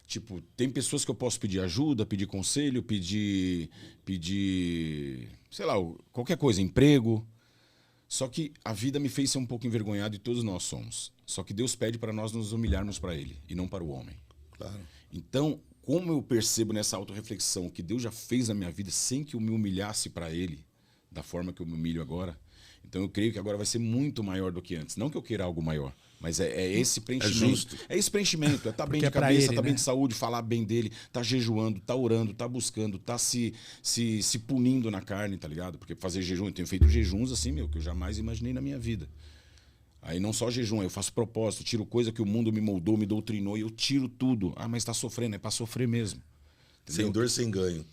tipo, tem pessoas que eu posso pedir ajuda, pedir conselho, pedir, sei lá, qualquer coisa, emprego. Só que a vida me fez ser um pouco envergonhado e todos nós somos. Só que Deus pede para nós nos humilharmos para Ele e não para o homem. Claro. Então, como eu percebo nessa autorreflexão que Deus já fez na minha vida sem que eu me humilhasse para Ele, da forma que eu me humilho agora, então eu creio que agora vai ser muito maior do que antes. Não que eu queira algo maior, mas é esse preenchimento. É justo. É esse preenchimento, é estar bem Porque de é pra cabeça, ele, estar bem né? de saúde, falar bem dele, estar jejuando, estar orando, estar buscando, estar se punindo na carne, tá ligado? Porque fazer jejum, eu tenho feito jejuns assim, meu, que eu jamais imaginei na minha vida. Aí não só jejum, eu faço propósito, tiro coisa que o mundo me moldou, me doutrinou, e eu tiro tudo. Ah, mas tá sofrendo, é pra sofrer mesmo. Sem dor, sem ganho.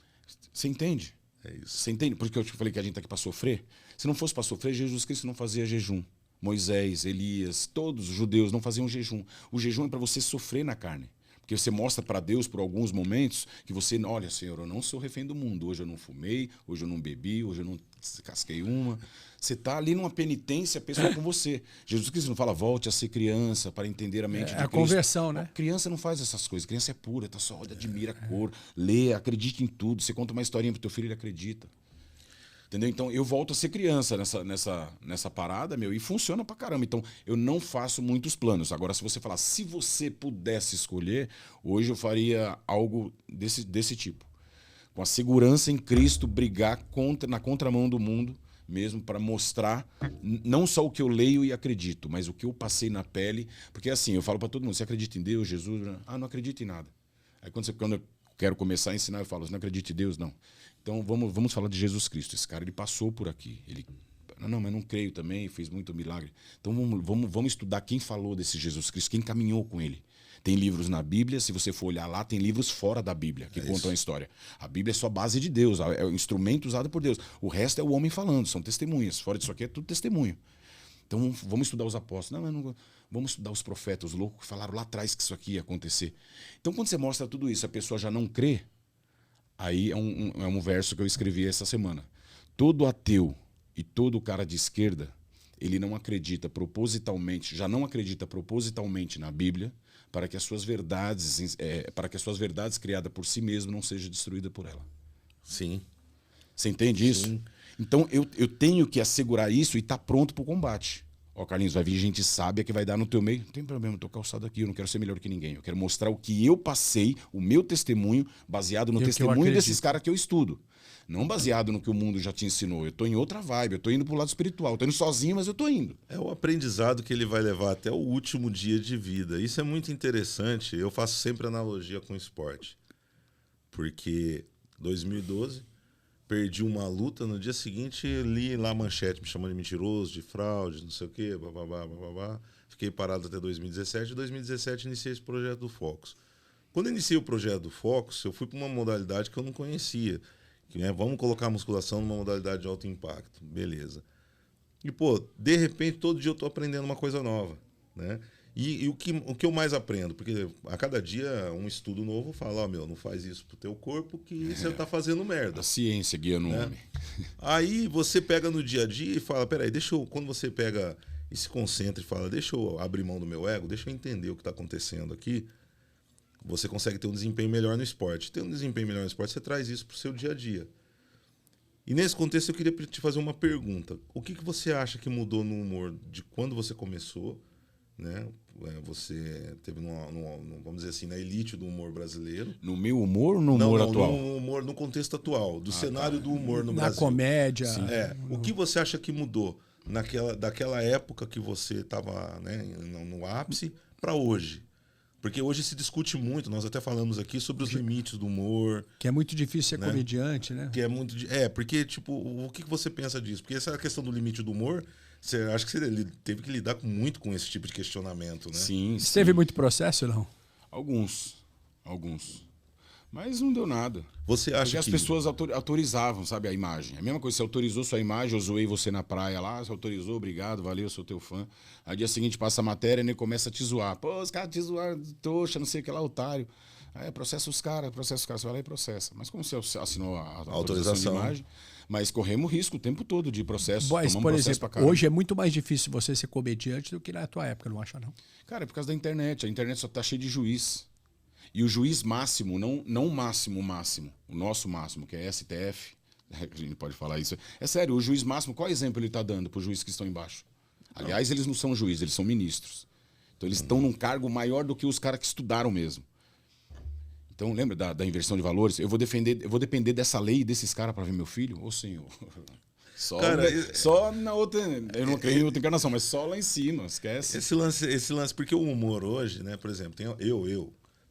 Você entende? É isso. Você entende? Porque eu te falei que a gente tá aqui pra sofrer. Se não fosse pra sofrer, Jesus Cristo não fazia jejum. Moisés, Elias, todos os judeus não faziam jejum. O jejum é para você sofrer na carne. Porque você mostra para Deus por alguns momentos que você, olha, Senhor, eu não sou refém do mundo. Hoje eu não fumei, hoje eu não bebi, hoje eu não casquei uma. Você está ali numa penitência pessoal com você. Jesus Cristo não fala, volte a ser criança para entender a mente de É a Cristo. conversão, né? Criança não faz essas coisas. Criança é pura, tá só, olha, admira a cor, lê, acredita em tudo. Você conta uma historinha pro teu filho, ele acredita. Entendeu? Então, eu volto a ser criança nessa parada, meu, e funciona pra caramba. Então, eu não faço muitos planos. Agora, se você falar, se você pudesse escolher, hoje eu faria algo desse tipo. Com a segurança em Cristo, brigar na contramão do mundo, mesmo para mostrar não só o que eu leio e acredito, mas o que eu passei na pele. Porque assim, eu falo para todo mundo, você acredita em Deus, Jesus? Ah, não acredito em nada. Aí quando eu quero começar a ensinar, eu falo, você não acredita em Deus? Não. Então vamos falar de Jesus Cristo. Esse cara, ele passou por aqui. Ele, não, mas não creio também, fez muito milagre. Então vamos estudar quem falou desse Jesus Cristo, quem caminhou com ele. Tem livros na Bíblia, se você for olhar lá, tem livros fora da Bíblia que contam a história. A Bíblia é só base de Deus, é o instrumento usado por Deus. O resto é o homem falando, são testemunhas. Fora disso aqui é tudo testemunho. Então vamos estudar os apóstolos. Não, vamos estudar os profetas, os loucos que falaram lá atrás que isso aqui ia acontecer. Então quando você mostra tudo isso, a pessoa já não crê, aí é um verso que eu escrevi essa semana. Todo ateu e todo cara de esquerda, ele não acredita propositalmente, já não acredita propositalmente na Bíblia, para que as suas verdades, criadas por si mesmo não sejam destruídas por ela. Sim. Você entende isso? Sim. Então eu tenho que assegurar isso e estar pronto para o combate. Ó, Carlinhos, vai vir gente sábia que vai dar no teu meio. Não tem problema, eu tô calçado aqui, eu não quero ser melhor que ninguém. Eu quero mostrar o que eu passei, o meu testemunho, baseado no testemunho desses caras que eu estudo. Não baseado no que o mundo já te ensinou. Eu tô em outra vibe, eu tô indo pro lado espiritual. Eu tô indo sozinho, mas eu tô indo. É o aprendizado que ele vai levar até o último dia de vida. Isso é muito interessante. Eu faço sempre analogia com o esporte. Porque 2012, perdi uma luta, no dia seguinte li lá a manchete me chamando de mentiroso, de fraude, não sei o quê, babá. Fiquei parado até 2017. Em 2017 iniciei esse projeto do Focus. Quando eu iniciei o projeto do Focus, eu fui para uma modalidade que eu não conhecia. Que, né, vamos colocar a musculação numa modalidade de alto impacto. Beleza. E, pô, de repente, todo dia eu tô aprendendo uma coisa nova, né? E o que eu mais aprendo? Porque a cada dia um estudo novo fala, ó, meu, não faz isso pro teu corpo que você tá fazendo merda. A ciência guiando o homem. Aí você pega no dia a dia e fala, peraí, quando você pega e se concentra e fala, deixa eu abrir mão do meu ego, deixa eu entender o que tá acontecendo aqui, você consegue ter um desempenho melhor no esporte. Ter um desempenho melhor no esporte, você traz isso pro seu dia a dia. E nesse contexto eu queria te fazer uma pergunta. O que você acha que mudou no humor de quando você começou, né? Você teve, vamos dizer assim, na elite do humor brasileiro. No meu humor ou no humor atual? No humor, no contexto atual, do cenário do humor no Brasil. Na comédia. O que você acha que mudou daquela época que você estava, né, no ápice para hoje? Porque hoje se discute muito, nós até falamos aqui sobre os limites do humor. Que é muito difícil ser comediante, né? Que é muito. Porque, tipo, o que você pensa disso? Porque essa questão do limite do humor, você acha que você teve que lidar muito com esse tipo de questionamento, né? Sim. Você teve muito processo, não? Alguns. Mas não deu nada. Você acha Porque as pessoas autorizavam, sabe, a imagem. A mesma coisa, você autorizou sua imagem, eu zoei você na praia lá, você autorizou, obrigado, valeu, sou teu fã. Aí dia seguinte passa a matéria e ele começa a te zoar. Pô, os caras te zoaram, trouxa, não sei o que lá, otário. Aí processa os caras, você vai lá e processa. Mas como você assinou a autorização de imagem, mas corremos risco o tempo todo de processo. Mas, por processo exemplo, hoje é muito mais difícil você ser comediante do que na tua época, não acha, não? Cara, é por causa da internet. A internet só tá cheia de juiz. E o juiz máximo, não o máximo, o nosso máximo, que é STF, a gente pode falar isso. É sério, o juiz máximo, qual exemplo ele está dando para os juízes que estão embaixo? Aliás, eles não são juízes, eles são ministros. Então eles estão num cargo maior do que os caras que estudaram mesmo. Então lembra da inversão de valores? Eu vou depender dessa lei e desses caras para ver meu filho? Ô senhor... Só na outra... Eu não creio em outra encarnação, mas só lá em cima, esquece. Esse lance, porque o humor hoje, né, por exemplo,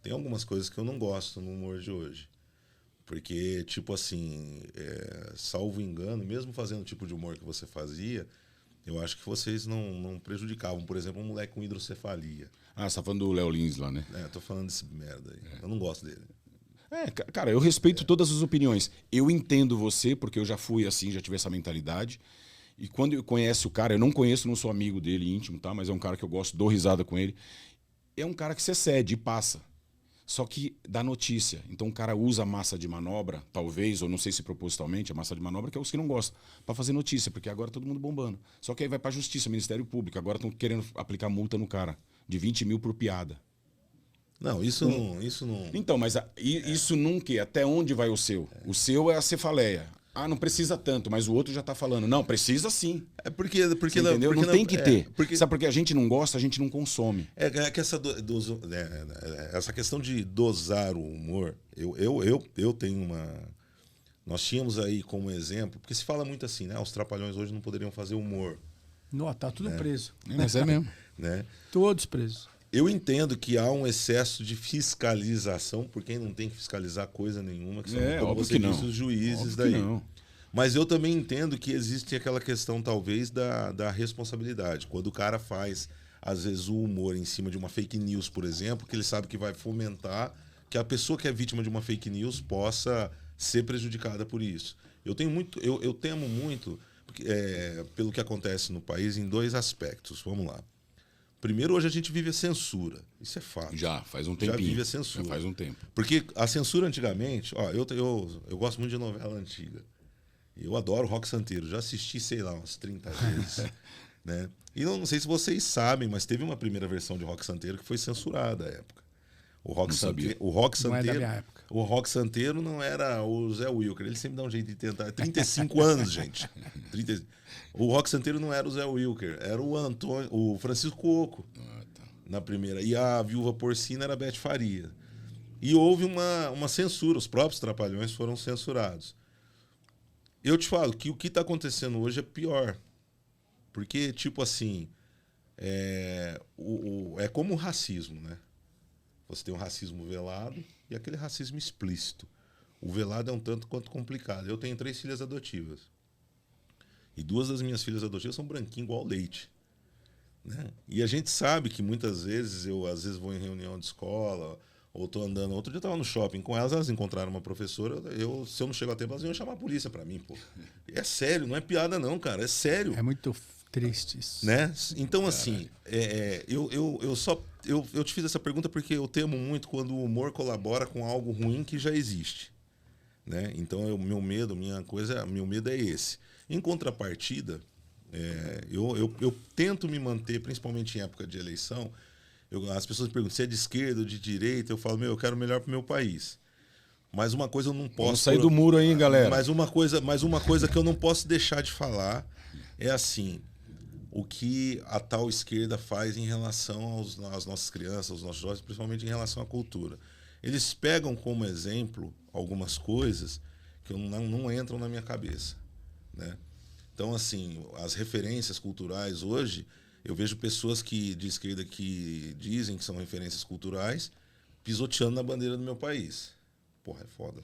tem algumas coisas que eu não gosto no humor de hoje. Porque, tipo assim, salvo engano, mesmo fazendo o tipo de humor que você fazia, eu acho que vocês não prejudicavam. Por exemplo, um moleque com hidrocefalia. Ah, você tá falando do Léo Lins lá, né? Tô falando desse merda aí. Eu não gosto dele. Cara, eu respeito todas as opiniões. Eu entendo você, porque eu já fui assim, já tive essa mentalidade. E quando eu conheço o cara, eu não conheço, não sou amigo dele íntimo, tá? Mas é um cara que eu gosto, dou risada com ele. É um cara que se excede e passa. Só que dá notícia. Então o cara usa a massa de manobra, talvez, ou não sei se propositalmente, a massa de manobra, que é os que não gostam, para fazer notícia, porque agora todo mundo bombando. Só que aí vai para a justiça, Ministério Público. Agora estão querendo aplicar multa no cara, de 20 mil por piada. Não, isso não... Então, mas isso nunca, até onde vai o seu? O seu é a cefaleia. Ah, não precisa tanto, mas o outro já está falando. Não, precisa sim. Porque entendeu? Porque não tem que ter. Porque... Sabe por que a gente não gosta, a gente não consome. Que essa questão de dosar o humor, eu tenho uma... Nós tínhamos aí como exemplo, porque se fala muito assim, né? Os trapalhões hoje não poderiam fazer humor. Não, tá tudo preso. Mas é mesmo. Né? Todos presos. Eu entendo que há um excesso de fiscalização, por quem não tem que fiscalizar coisa nenhuma, que são, como você disse, os juízes daí. Mas eu também entendo que existe aquela questão, talvez, da responsabilidade. Quando o cara faz, às vezes, o humor em cima de uma fake news, por exemplo, que ele sabe que vai fomentar que a pessoa que é vítima de uma fake news possa ser prejudicada por isso. Eu temo muito pelo que acontece no país em dois aspectos. Vamos lá. Primeiro, hoje a gente vive a censura. Isso é fato. Já, faz um tempinho. Já vive a censura. Já faz um tempo. Porque a censura antigamente... eu gosto muito de novela antiga. Eu adoro Rock Santeiro. Já assisti, sei lá, umas 30 vezes. Né? E eu não sei se vocês sabem, mas teve uma primeira versão de Rock Santeiro que foi censurada à época. O Rock Santeiro não era o Zé Wilker. Ele sempre dá um jeito de tentar. 35 anos, gente. O Rock Santeiro não era o Zé Wilker, era o Francisco Coco. Na primeira. E a viúva porcina era a Beth Faria. E houve uma censura. Os próprios Trapalhões foram censurados. Eu te falo que o que está acontecendo hoje é pior. Porque, tipo assim, é como o racismo, né? Você tem o racismo velado e aquele racismo explícito. O velado é um tanto quanto complicado. Eu tenho 3 filhas adotivas. E 2 das minhas filhas adotivas são branquinhas igual leite. Né? E a gente sabe que muitas vezes, às vezes vou em reunião de escola, ou estou andando. Outro dia eu estava no shopping com elas encontraram uma professora. Se eu não chego a tempo, elas iam chamar a polícia para mim. Pô. É sério, não é piada não, cara. É sério. É muito triste isso. Né? Então, assim, eu te fiz essa pergunta porque eu temo muito quando o humor colabora com algo ruim que já existe. Né? Então, meu medo é esse. Em contrapartida, eu tento me manter, principalmente em época de eleição. As pessoas me perguntam se é de esquerda ou de direita. Eu falo, eu quero o melhor para o meu país. Mas uma coisa eu não posso... Vamos sair do muro aí, galera. Mas uma coisa que eu não posso deixar de falar é assim... O que a tal esquerda faz em relação às nossas crianças, aos nossos jovens, principalmente em relação à cultura. Eles pegam como exemplo algumas coisas que não entram na minha cabeça. Né? Então, assim, as referências culturais hoje Eu vejo pessoas de esquerda que dizem que são referências culturais pisoteando na bandeira do meu país. Porra, é foda.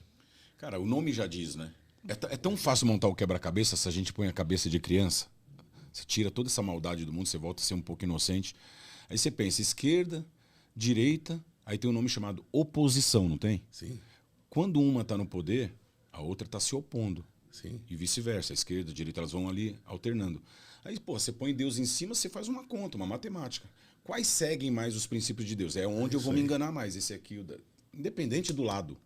Cara, o nome já diz, né? É tão fácil montar o quebra-cabeça se a gente põe a cabeça de criança. Você tira toda essa maldade do mundo, você volta a ser um pouco inocente. Aí você pensa esquerda, direita, aí tem um nome chamado oposição, não tem? Sim. Quando uma está no poder, a outra está se opondo. Sim. E vice-versa, a esquerda, a direita, elas vão ali alternando. Aí, pô, você põe Deus em cima, você faz uma conta, uma matemática. Quais seguem mais os princípios de Deus? É onde eu vou me enganar mais, esse aqui, independente do lado.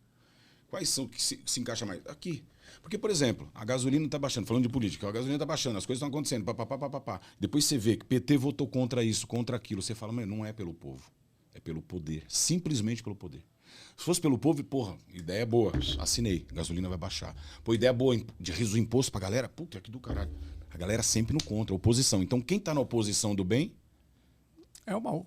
Quais são que se encaixa mais? Aqui. Porque, por exemplo, a gasolina está baixando, falando de política, a gasolina está baixando, as coisas estão acontecendo, papapá. Depois você vê que PT votou contra isso, contra aquilo, você fala, mas não é pelo povo, é pelo poder, simplesmente pelo poder. Se fosse pelo povo, porra, ideia boa, assinei, gasolina vai baixar. Pô, ideia boa de reduzir o imposto pra galera, puta, que do caralho. A galera sempre no contra, oposição. Então, quem tá na oposição do bem... É o mal.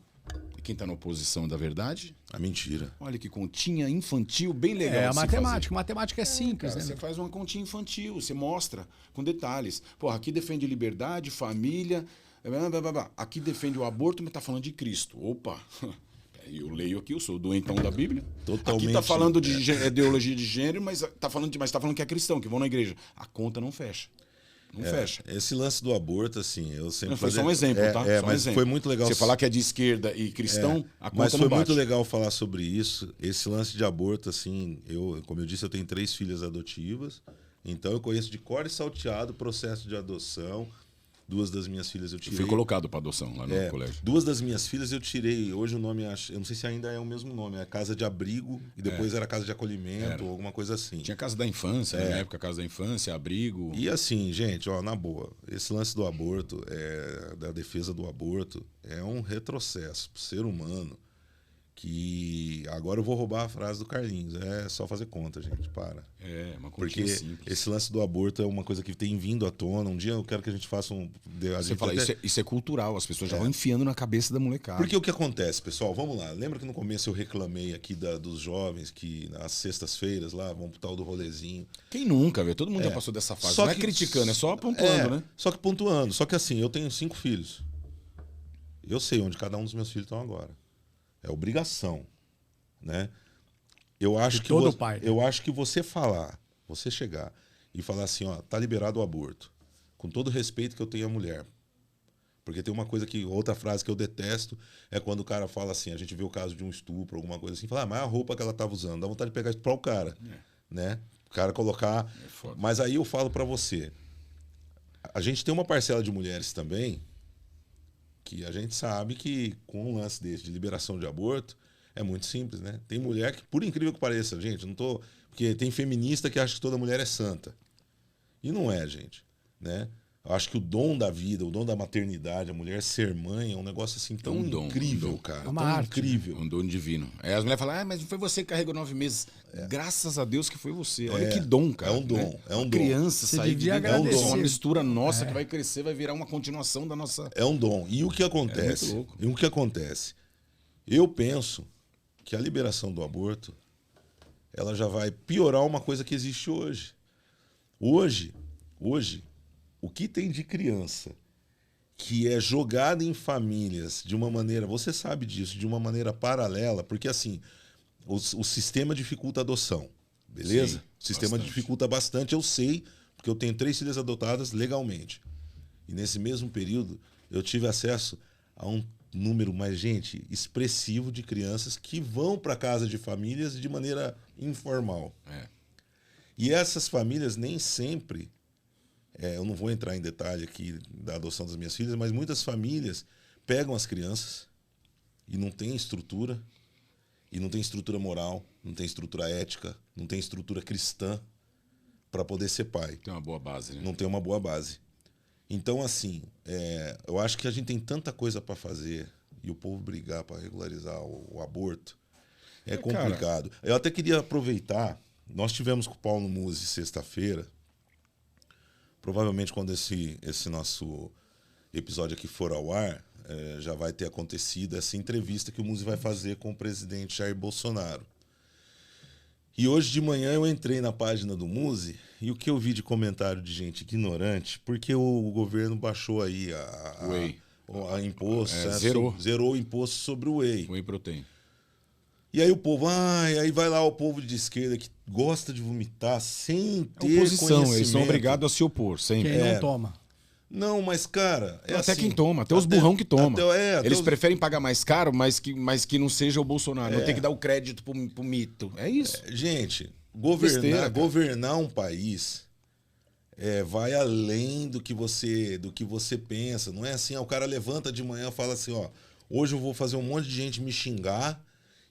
E quem tá na oposição da verdade... A mentira. Olha que continha infantil, bem legal. É a matemática. Matemática é simples, cara, né? você faz uma continha infantil, você mostra com detalhes. Porra, aqui defende liberdade, família... Aqui defende o aborto, mas tá falando de Cristo. Opa... Eu leio aqui, eu sou o doentão da Bíblia. Totalmente. Aqui está falando de ideologia de gênero, mas está falando que é cristão, que vão na igreja. A conta não fecha. Não fecha. Esse lance do aborto, assim, eu sempre... Foi só um exemplo, tá? Só um mas exemplo. foi muito legal... Você falar que é de esquerda e cristão, a conta mas não foi bate. muito legal falar sobre isso. Esse lance de aborto, assim, como eu disse, eu tenho 3 filhas adotivas. Então eu conheço de cor e salteado o processo de adoção. 2 das minhas filhas eu tirei. Fui colocado para adoção lá no colégio. 2 das minhas filhas eu tirei. Hoje o nome, eu não sei se ainda é o mesmo nome, é Casa de Abrigo, e depois era Casa de Acolhimento, ou alguma coisa assim. Tinha Casa da Infância, na época, Casa da Infância, Abrigo. E assim, gente, ó, na boa, esse lance do aborto, da defesa do aborto, é um retrocesso pro ser humano. Que agora eu vou roubar a frase do Carlinhos. É só fazer conta, gente. Para. É, uma Porque continha simples. esse lance do aborto é uma coisa que tem vindo à tona. Um dia eu quero que a gente faça um. Você fala, isso é cultural, as pessoas já vão enfiando na cabeça da molecada. Porque o que acontece, pessoal? Vamos lá. Lembra que no começo eu reclamei aqui dos jovens que nas sextas-feiras lá vão pro tal do rolezinho. Quem nunca, velho? Todo mundo já passou dessa fase. Não é criticando, é só pontuando, né? Só que pontuando. Só que assim, eu tenho 5 filhos. Eu sei onde cada um dos meus filhos estão agora. É obrigação. Né? Eu acho que você chegar e falar assim, ó, tá liberado o aborto, com todo o respeito que eu tenho à mulher. Porque tem uma coisa outra frase que eu detesto é quando o cara fala assim, a gente vê o caso de um estupro, alguma coisa assim, fala, mas a roupa que ela tava usando, dá vontade de pegar isso para o cara, né? O cara colocar. Mas aí eu falo para você, a gente tem uma parcela de mulheres também que a gente sabe que com um lance desse de liberação de aborto é muito simples, né? Tem mulher que, por incrível que pareça, gente, não tô... Porque tem feminista que acha que toda mulher é santa. E não é, gente, né? Eu acho que o dom da vida, o dom da maternidade, a mulher ser mãe é um negócio assim tão incrível, cara. É uma tão arte, incrível. Um dom divino. Aí as mulheres falam, mas não foi você que carregou 9 meses. Graças a Deus que foi você. Olha que dom, cara. É um dom, né? é um uma dom. criança Você sair de devia dentro agradecer. uma mistura nossa que vai crescer, vai virar uma continuação da nossa... É um dom. E o que acontece? muito louco. E o que acontece? Eu penso que a liberação do aborto ela já vai piorar uma coisa que existe hoje. Hoje, o que tem de criança que é jogada em famílias de uma maneira, você sabe disso, de uma maneira paralela, porque assim, o sistema dificulta a adoção, beleza? Sim, o sistema bastante. dificulta bastante, eu sei, porque eu tenho 3 filhas adotadas legalmente. E nesse mesmo período, eu tive acesso a um número, mais gente, expressivo de crianças que vão para casa de famílias de maneira informal. E essas famílias nem sempre, eu não vou entrar em detalhe aqui da adoção das minhas filhas, mas muitas famílias pegam as crianças e não tem estrutura, e não tem estrutura moral, não tem estrutura ética, não tem estrutura cristã para poder ser pai. Tem uma boa base, né? Não tem uma boa base. Então, assim, eu acho que a gente tem tanta coisa para fazer e o povo brigar para regularizar o aborto é complicado. Cara, eu até queria aproveitar, nós tivemos com o Paulo Musi sexta-feira, provavelmente quando esse nosso episódio aqui for ao ar, já vai ter acontecido essa entrevista que o Musi vai fazer com o presidente Jair Bolsonaro. E hoje de manhã eu entrei na página do Musi e o que eu vi de comentário de gente ignorante, porque o governo baixou aí imposto. Zerou o imposto sobre o whey. Whey protein. E aí o povo, aí vai lá o povo de esquerda que gosta de vomitar sem ter Oposição, conhecimento. eles são obrigados a se opor, sempre. Quem não toma. Não, mas, cara... até assim, quem toma, até os burrão que toma. Eles os... preferem pagar mais caro, mas que não seja o Bolsonaro. Não tem que dar o crédito pro mito. É isso. Gente, Besteira, governar um país vai além do que você pensa. Não é assim, o cara levanta de manhã e fala assim, ó, hoje eu vou fazer um monte de gente me xingar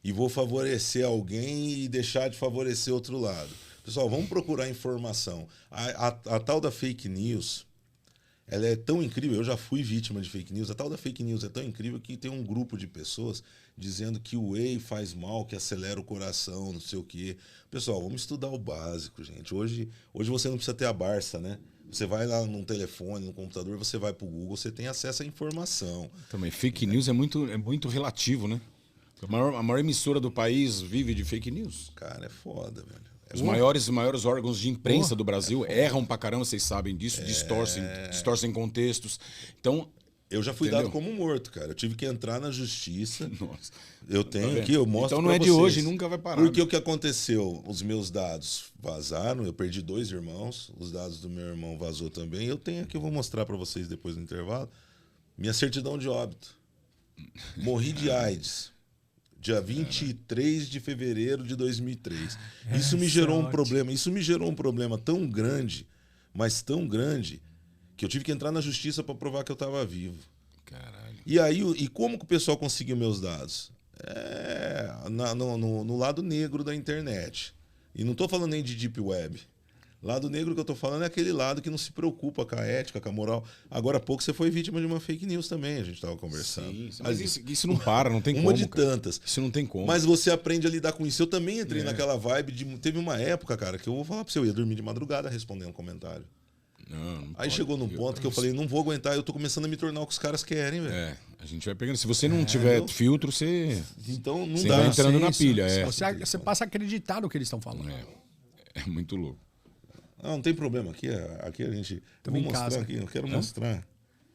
e vou favorecer alguém e deixar de favorecer outro lado. Pessoal, vamos procurar informação. A tal da fake news... Ela é tão incrível, eu já fui vítima de fake news, a tal da fake news é tão incrível que tem um grupo de pessoas dizendo que o whey faz mal, que acelera o coração, não sei o quê. Pessoal, vamos estudar o básico, gente. Hoje você não precisa ter a Barça, né? Você vai lá num telefone, no computador, você vai pro Google, você tem acesso à informação. Também, fake news é muito relativo, né? A maior emissora do país vive de fake news. Cara, é foda, velho. Os maiores órgãos de imprensa do Brasil erram pra caramba, vocês sabem disso, distorcem contextos. Então, eu já fui dado como morto, cara. Eu tive que entrar na justiça. Nossa. Eu tenho aqui, eu mostro então não é pra de vocês. hoje, nunca vai parar. Porque o que aconteceu? Os meus dados vazaram, eu perdi 2 irmãos, os dados do meu irmão vazou também. Eu tenho aqui, eu vou mostrar pra vocês depois do intervalo. Minha certidão de óbito. Morri de AIDS. Dia 23 de fevereiro de 2003. Isso me gerou um problema. Isso me gerou um problema tão grande, mas tão grande, que eu tive que entrar na justiça para provar que eu estava vivo. Caralho. E aí, como que o pessoal conseguiu meus dados? No lado negro da internet. E não estou falando nem de Deep Web. Lado negro que eu tô falando é aquele lado que não se preocupa com a ética, com a moral. Agora há pouco você foi vítima de uma fake news também, a gente tava conversando. Sim, mas isso não para, não tem como. Uma de tantas. Isso não tem como. Mas você aprende a lidar com isso. Eu também entrei naquela vibe de... Teve uma época, cara, que eu vou falar pra você, eu ia dormir de madrugada respondendo um comentário. Não aí chegou num ponto que eu falei, não vou aguentar, eu tô começando a me tornar o que os caras querem, velho. A gente vai pegando. Se você não tiver filtro, você... Então não você dá. vai entrando na pilha. Você passa a acreditar no que eles estão falando. É muito louco. Não tem problema. Aqui a gente... Eu vou mostrar aqui, eu quero mostrar.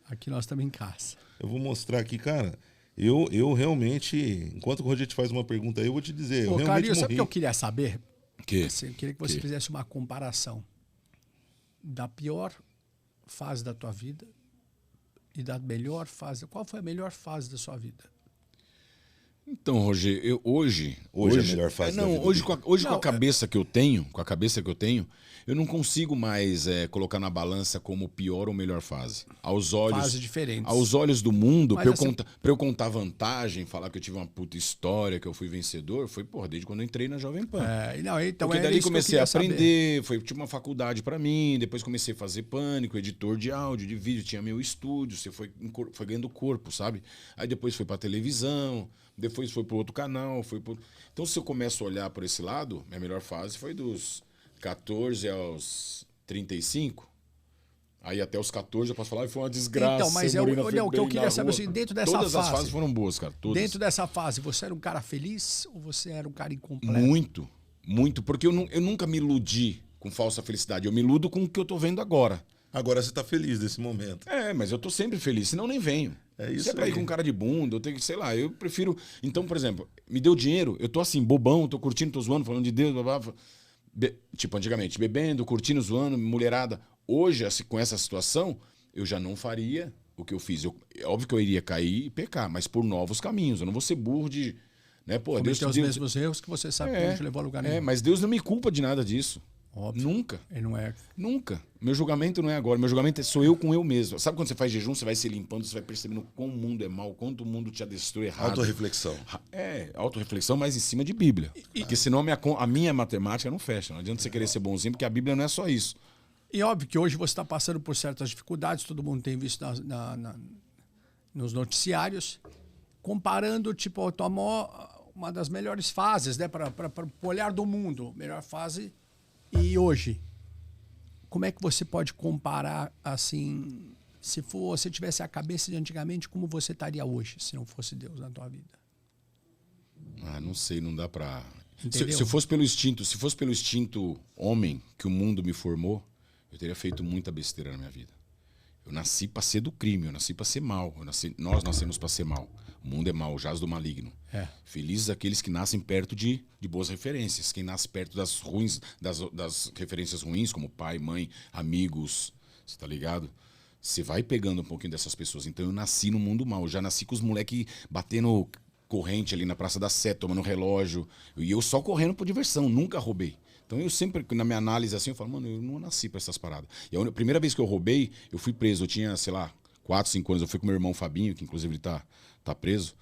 Aqui nós estamos em casa. Eu vou mostrar aqui, cara. Eu realmente... Enquanto o Roger te faz uma pergunta aí, eu vou te dizer. Eu realmente Carinho, morri. sabe o que eu queria saber? Assim, eu queria que você fizesse uma comparação da pior fase da tua vida e da melhor fase. Qual foi a melhor fase da sua vida? Então, Roger, hoje é a melhor fase da vida. Hoje com a cabeça que eu tenho, eu não consigo mais colocar na balança como pior ou melhor fase. Fases diferentes. Aos olhos do mundo, pra eu contar vantagem, falar que eu tive uma puta história, que eu fui vencedor, foi, desde quando eu entrei na Jovem Pan. Então porque dali comecei a aprender, foi tipo uma faculdade pra mim, depois comecei a fazer Pânico, editor de áudio, de vídeo, tinha meu estúdio, você foi ganhando corpo, sabe? Aí depois foi pra televisão, depois foi pro outro canal, Então, se eu começo a olhar por esse lado, minha melhor fase foi dos 14 aos 35. Aí até os 14 eu posso falar que foi uma desgraça. Então, mas o que eu queria saber assim, dentro dessa fase. Todas as fases foram boas, cara. Todas. Dentro dessa fase, você era um cara feliz ou você era um cara incompleto? Muito, muito. Porque eu nunca me iludi com falsa felicidade. Eu me iludo com o que eu tô vendo agora. Agora você tá feliz nesse momento. Mas eu tô sempre feliz, senão nem venho. É isso. Se é pra ir com cara de bunda, eu tenho que, sei lá, eu prefiro. Então, por exemplo, me deu dinheiro, eu tô assim, bobão, tô curtindo, tô zoando, falando de Deus, blá, blá. Tipo, antigamente, bebendo, curtindo, zoando, mulherada. Hoje, assim, com essa situação, eu já não faria o que eu fiz. É óbvio que eu iria cair e pecar, mas por novos caminhos. Eu não vou ser burro de... Né? Pô, Deus tem os mesmos erros que você sabe que não te levou a lugar nenhum. Mas Deus não me culpa de nada disso. Óbvio. Nunca. Ele não é. Nunca. Meu julgamento não é agora. Meu julgamento sou eu com eu mesmo. Sabe quando você faz jejum, você vai se limpando, você vai percebendo como o mundo é mal, quanto o mundo te adestrou errado. Autorreflexão. Autorreflexão, mas em cima de Bíblia. Porque senão a minha matemática não fecha. Não adianta você querer ser bonzinho, porque a Bíblia não é só isso. E óbvio que hoje você está passando por certas dificuldades, todo mundo tem visto nos noticiários, comparando, tipo, uma das melhores fases, né, para o olhar do mundo, melhor fase e hoje. Como é que você pode comparar, assim, se você tivesse a cabeça de antigamente, como você estaria hoje, se não fosse Deus na tua vida? Não sei, não dá pra... Entendeu? Se fosse pelo instinto homem que o mundo me formou, eu teria feito muita besteira na minha vida. Eu nasci para ser do crime, eu nasci para ser mal. Nós nascemos para ser mal. O mundo é mau, o jaz do maligno. Felizes aqueles que nascem perto de boas referências. Quem nasce perto das ruins, das referências ruins, como pai, mãe, amigos, você tá ligado? Você vai pegando um pouquinho dessas pessoas. Então eu nasci no mundo mau. Eu já nasci com os moleques batendo corrente ali na Praça da Sé, tomando relógio. E eu só correndo por diversão, nunca roubei. Então eu sempre, na minha análise assim, eu falo, mano, eu não nasci pra essas paradas. E a primeira vez que eu roubei, eu fui preso. Eu tinha, sei lá, 4, 5 anos. Eu fui com meu irmão Fabinho, que inclusive ele tá preso.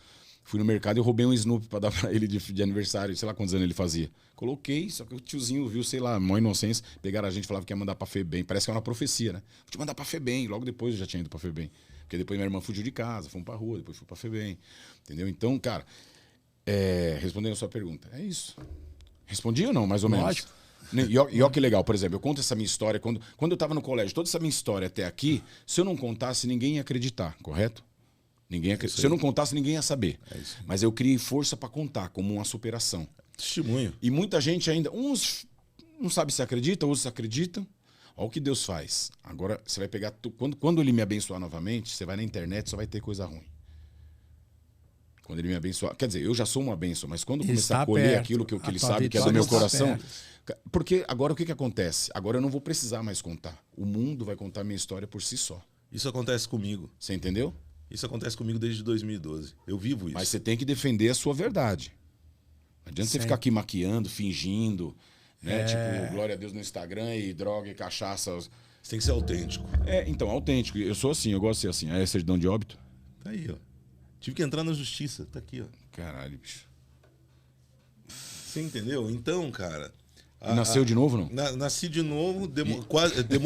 Fui no mercado e eu roubei um Snoopy pra dar pra ele de aniversário. Sei lá quantos anos ele fazia. Coloquei, só que o tiozinho viu, sei lá, mó inocência. Pegaram a gente e falavam que ia mandar pra FEBEM. Parece que é uma profecia, né? Vou te mandar pra FEBEM. Logo depois eu já tinha ido pra FEBEM. Porque depois minha irmã fugiu de casa, fomos pra rua, depois fui pra FEBEM. Entendeu? Então, cara, respondendo a sua pergunta, é isso. Respondi ou não, mais ou menos? Lógico. E olha que legal, por exemplo, eu conto essa minha história, quando eu tava no colégio, toda essa minha história até aqui, se eu não contasse, ninguém ia acreditar, correto? Se eu não contasse, ninguém ia saber. Mas eu criei força pra contar, como uma superação. Testemunho. E muita gente ainda, uns não sabe se acredita, outros acreditam. Olha o que Deus faz. Agora, você vai pegar, quando ele me abençoar novamente, você vai na internet, só vai ter coisa ruim. Quando ele me abençoar, quer dizer, eu já sou uma bênção, mas quando começar a colher aquilo que ele sabe que é do meu coração... Porque agora o que acontece? Agora eu não vou precisar mais contar. O mundo vai contar a minha história por si só. Isso acontece comigo. Você entendeu? Isso acontece comigo desde 2012. Eu vivo isso. Mas você tem que defender a sua verdade. Não adianta você ficar aqui maquiando, fingindo, né? Tipo, glória a Deus no Instagram e droga e cachaça. Você tem que ser autêntico. Então, autêntico. Eu sou assim, eu gosto de ser assim. Aí é certidão de óbito? Tá aí, ó. Tive que entrar na justiça. Tá aqui, ó. Caralho, bicho. Você entendeu? Então, cara... Nasceu de novo, não? Nasci de novo,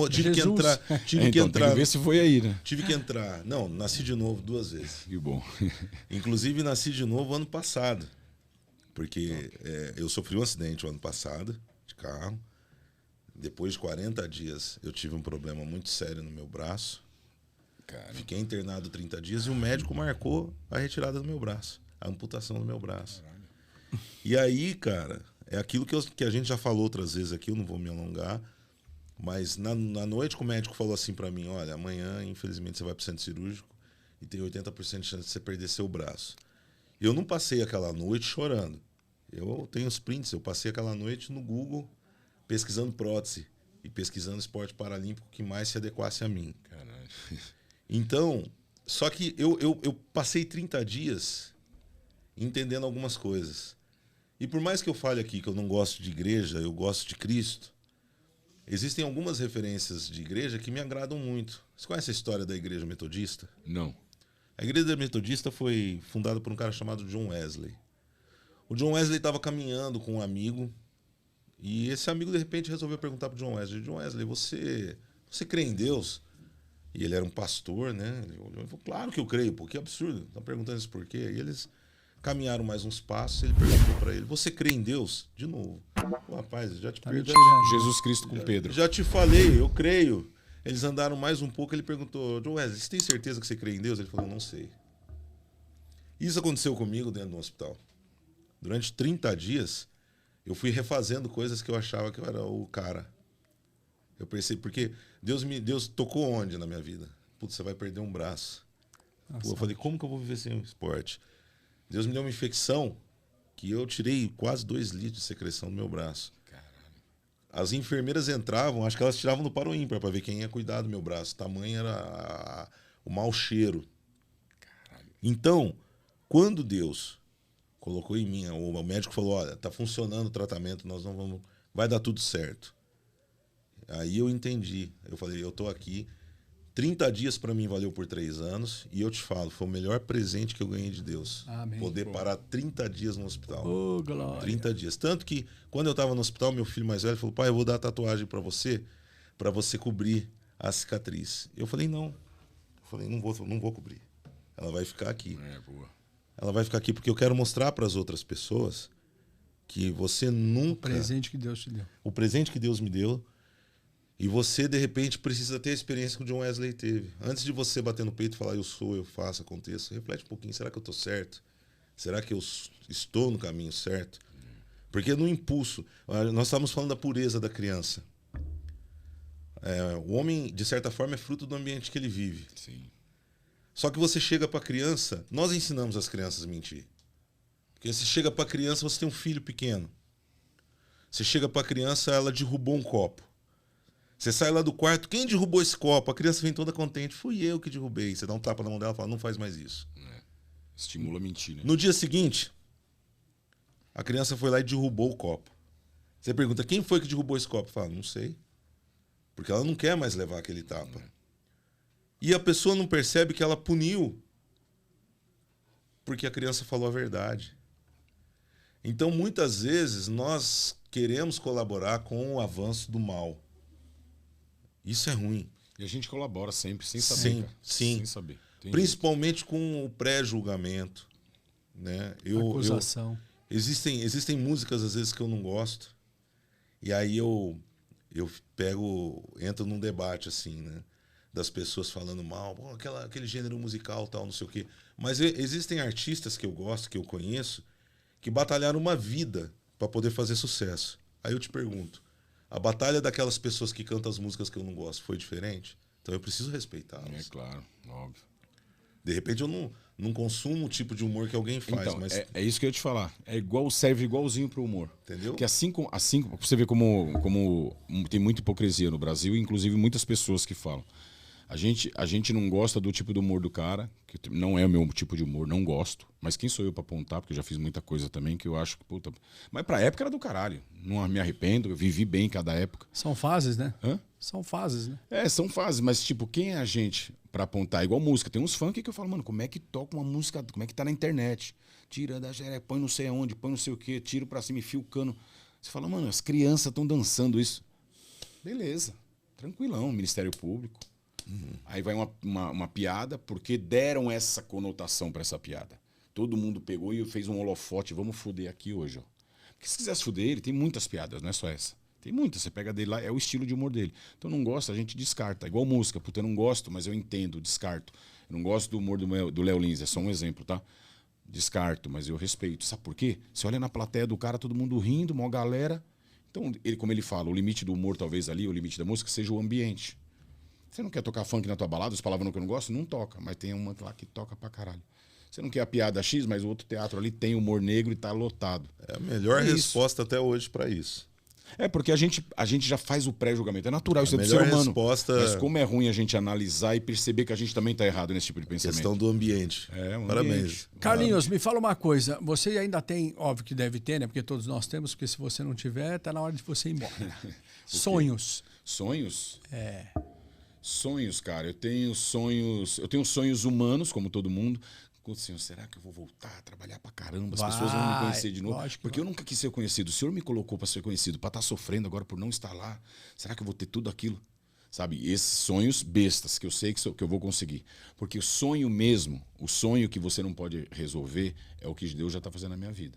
tive que entrar. Tive que entrar. Tem que ver se foi aí, né? Tive que entrar. Não, nasci de novo 2 vezes. Que bom. Inclusive, nasci de novo ano passado. Porque eu sofri um acidente o ano passado, de carro. Depois de 40 dias, eu tive um problema muito sério no meu braço. Cara. Fiquei internado 30 dias e o médico marcou a retirada do meu braço, a amputação do meu braço. Caralho. E aí, cara, é aquilo que a gente já falou outras vezes aqui, eu não vou me alongar, mas na noite que o médico falou assim pra mim, olha, amanhã, infelizmente, você vai pro centro cirúrgico e tem 80% de chance de você perder seu braço. Eu não passei aquela noite chorando. Eu tenho os prints, eu passei aquela noite no Google pesquisando prótese e pesquisando esporte paralímpico que mais se adequasse a mim. Caralho. Então, só que eu passei 30 dias entendendo algumas coisas. E por mais que eu fale aqui que eu não gosto de igreja, eu gosto de Cristo, existem algumas referências de igreja que me agradam muito. Você conhece a história da igreja metodista? Não. A igreja metodista foi fundada por um cara chamado John Wesley. O John Wesley estava caminhando com um amigo e esse amigo de repente resolveu perguntar para o John Wesley, John Wesley, você crê em Deus? E ele era um pastor, né? Ele falou, claro que eu creio, pô, que absurdo. Estão perguntando isso por quê? E eles caminharam mais uns passos, ele perguntou para ele, você crê em Deus? De novo. Pô, rapaz, já te perdi. Jesus Cristo com Pedro. Já te falei, eu creio. Eles andaram mais um pouco, ele perguntou, John Wesley, você tem certeza que você crê em Deus? Ele falou, não sei. Isso aconteceu comigo dentro do hospital. Durante 30 dias, eu fui refazendo coisas que eu achava que eu era o cara. Eu percebi, porque Deus tocou onde na minha vida? Putz, você vai perder um braço. Pô, eu falei, como que eu vou viver sem um esporte? Deus me deu uma infecção que eu tirei quase 2 litros de secreção do meu braço. Caralho. As enfermeiras entravam, acho que elas tiravam no paro ímpar para ver quem ia cuidar do meu braço. O tamanho era o mau cheiro. Caralho. Então, quando Deus colocou em mim, o médico falou, olha, tá funcionando o tratamento, nós não vamos, vai dar tudo certo. Aí eu entendi. Eu falei, eu tô aqui. 30 dias para mim valeu por 3 anos. E eu te falo, foi o melhor presente que eu ganhei de Deus. Amém. Poder parar 30 dias no hospital. Oh, glória. 30 dias. Tanto que, quando eu estava no hospital, meu filho mais velho falou, pai, eu vou dar a tatuagem para você cobrir a cicatriz. Eu falei, não. Eu falei, não vou cobrir. Ela vai ficar aqui. Boa. Ela vai ficar aqui porque eu quero mostrar para as outras pessoas que você nunca... O presente que Deus te deu. O presente que Deus me deu. E você, de repente, precisa ter a experiência que o John Wesley teve. Antes de você bater no peito e falar, eu sou, eu faço, aconteça, reflete um pouquinho. Será que eu estou certo? Será que eu estou no caminho certo? Porque no impulso, nós estávamos falando da pureza da criança. O homem, de certa forma, é fruto do ambiente que ele vive. Sim. Só que você chega para a criança, nós ensinamos as crianças a mentir. Porque você chega para a criança, você tem um filho pequeno. Você chega para a criança, ela derrubou um copo. Você sai lá do quarto, quem derrubou esse copo? A criança vem toda contente, fui eu que derrubei. Você dá um tapa na mão dela e fala, não faz mais isso. Estimula a mentir, né? No dia seguinte, a criança foi lá e derrubou o copo. Você pergunta, quem foi que derrubou esse copo? Fala, não sei. Porque ela não quer mais levar aquele tapa. E a pessoa não percebe que ela puniu porque a criança falou a verdade. Então, muitas vezes, nós queremos colaborar com o avanço do mal. Isso é ruim. E a gente colabora sempre, sem saber. Sim, cara. sim. Sem saber. Principalmente com o pré-julgamento. Né? Acusação. Existem músicas, às vezes, que eu não gosto. E aí eu entro num debate, assim, né? Das pessoas falando mal, aquele gênero musical, tal, não sei o quê. Mas existem artistas que eu gosto, que eu conheço, que batalharam uma vida para poder fazer sucesso. Aí eu te pergunto, a batalha daquelas pessoas que cantam as músicas que eu não gosto foi diferente? Então eu preciso respeitá-las. É claro, óbvio. De repente eu não consumo o tipo de humor que alguém faz. Então, mas... é isso que eu ia te falar. Serve igualzinho pro humor. Entendeu? Porque assim você vê como tem muita hipocrisia no Brasil, inclusive muitas pessoas que falam. A gente não gosta do tipo de humor do cara, que não é o meu tipo de humor, não gosto. Mas quem sou eu pra apontar? Porque eu já fiz muita coisa também que eu acho que, puta... Mas pra época era do caralho. Não me arrependo, eu vivi bem cada época. São fases, né? Hã? São fases, né? São fases, mas tipo, quem é a gente pra apontar? Igual música. Tem uns funk que eu falo, mano, como é que toca uma música, como é que tá na internet? Tira da xereca, põe não sei aonde, põe não sei o quê, tiro pra cima e fio o cano. Você fala, mano, as crianças estão dançando isso. Beleza, tranquilão, Ministério Público. Aí vai uma piada, porque deram essa conotação pra essa piada. Todo mundo pegou e fez um holofote, vamos foder aqui hoje, ó. Porque se quisesse foder ele, tem muitas piadas, não é só essa. Tem muitas, você pega dele lá, é o estilo de humor dele. Então não gosta, a gente descarta. Igual música, puta, eu não gosto, mas eu entendo, descarto. Eu não gosto do humor do Léo Lins, é só um exemplo, tá? Descarto, mas eu respeito. Sabe por quê? Você olha na plateia do cara, todo mundo rindo, uma galera. Então, como ele fala, o limite do humor talvez ali, o limite da música, seja o ambiente. Você não quer tocar funk na tua balada, os palavrões que eu não gosto? Não toca, mas tem uma lá que toca pra caralho. Você não quer a piada X, mas o outro teatro ali tem humor negro e tá lotado. É a melhor resposta até hoje pra isso. Porque a gente já faz o pré-julgamento. É natural, isso é do ser humano. Resposta... Mas como é ruim a gente analisar e perceber que a gente também tá errado nesse tipo de pensamento. Questão do ambiente. Parabéns. Carlinhos, me fala uma coisa. Você ainda tem, óbvio que deve ter, né? Porque todos nós temos, porque se você não tiver, tá na hora de você ir embora. Sonhos. Sonhos? Sonhos, cara. Eu tenho sonhos humanos, como todo mundo. Senhor, será que eu vou voltar a trabalhar pra caramba? As pessoas vão me conhecer de novo? Porque eu nunca quis ser conhecido. O Senhor me colocou pra ser conhecido, pra estar sofrendo agora por não estar lá. Será que eu vou ter tudo aquilo? Sabe? Esses sonhos bestas que eu sei que eu vou conseguir. Porque o sonho mesmo, o sonho que você não pode resolver, é o que Deus já tá fazendo na minha vida.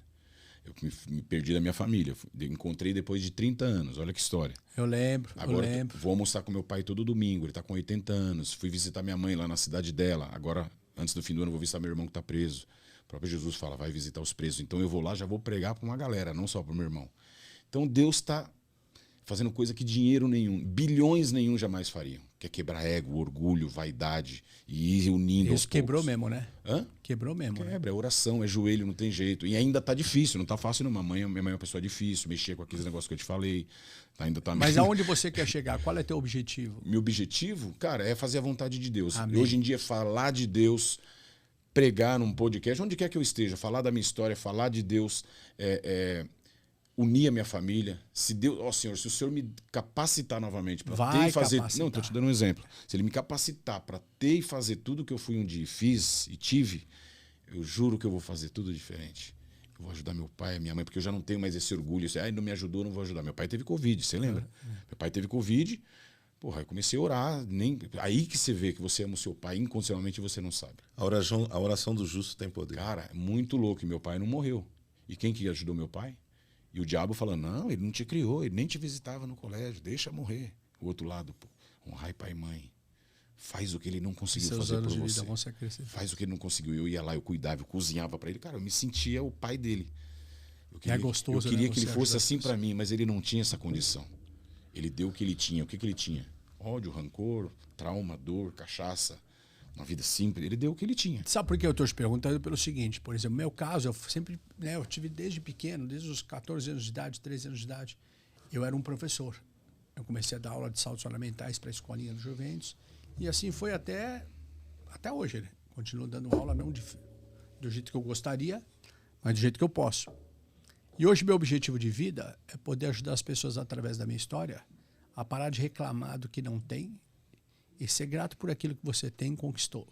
Eu me perdi da minha família. Encontrei depois de 30 anos. Olha que história. Eu lembro. Agora vou almoçar com meu pai todo domingo. Ele tá com 80 anos. Fui visitar minha mãe lá na cidade dela. Agora... Antes do fim do ano, eu vou visitar meu irmão que está preso. O próprio Jesus fala, vai visitar os presos. Então eu vou lá, já vou pregar para uma galera, não só para o meu irmão. Então Deus está fazendo coisa que dinheiro nenhum, bilhões nenhum jamais fariam. Que é quebrar ego, orgulho, vaidade e ir unindo. Isso quebrou mesmo, né? Hã? Quebrou mesmo. Quebra, é oração, é joelho, não tem jeito. E ainda tá difícil, não tá fácil não. Minha mãe é uma pessoa difícil, mexer com aqueles negócios que eu te falei. Ainda tá... Mas aonde você quer chegar? Qual é teu objetivo? Meu objetivo, cara, é fazer a vontade de Deus. Amém. Hoje em dia, falar de Deus, pregar num podcast, onde quer que eu esteja, falar da minha história, falar de Deus, unir a minha família. Se Deus, Senhor, se o Senhor me capacitar novamente para ter e fazer... capacitar. Não, tô te dando um exemplo. Se Ele me capacitar para ter e fazer tudo que eu fui um dia e fiz e tive, eu juro que eu vou fazer tudo diferente. Eu vou ajudar meu pai e minha mãe, porque eu já não tenho mais esse orgulho. Não me ajudou, não vou ajudar. Meu pai teve Covid, você lembra? Meu pai teve Covid, porra, eu comecei a orar. Aí que você vê que você ama o seu pai incondicionalmente e você não sabe. A oração do justo tem poder. Cara, é muito louco. E meu pai não morreu. E quem que ajudou meu pai? E o diabo falando, não, ele não te criou, ele nem te visitava no colégio, deixa morrer. O outro lado, pô, honrai pai e mãe. Faz o que ele não conseguiu fazer por você. Faz o que ele não conseguiu. Eu ia lá, eu cuidava, eu cozinhava para ele. Cara, eu me sentia o pai dele. É gostoso, eu queria né? que ele fosse assim para mim, mas ele não tinha essa condição. Ele deu o que ele tinha. O que ele tinha? Ódio, rancor, trauma, dor, cachaça. Uma vida simples. Ele deu o que ele tinha. Sabe por que eu estou te perguntando? Pelo seguinte, por exemplo, no meu caso, eu sempre, né, eu tive desde pequeno, desde os 14 anos de idade, 13 anos de idade, eu era um professor. Eu comecei a dar aula de saltos ornamentais para a escolinha do Juventus. E assim foi até hoje. Né? Continuo dando aula, não do jeito que eu gostaria, mas do jeito que eu posso. E hoje meu objetivo de vida é poder ajudar as pessoas através da minha história a parar de reclamar do que não tem e ser grato por aquilo que você tem e conquistou.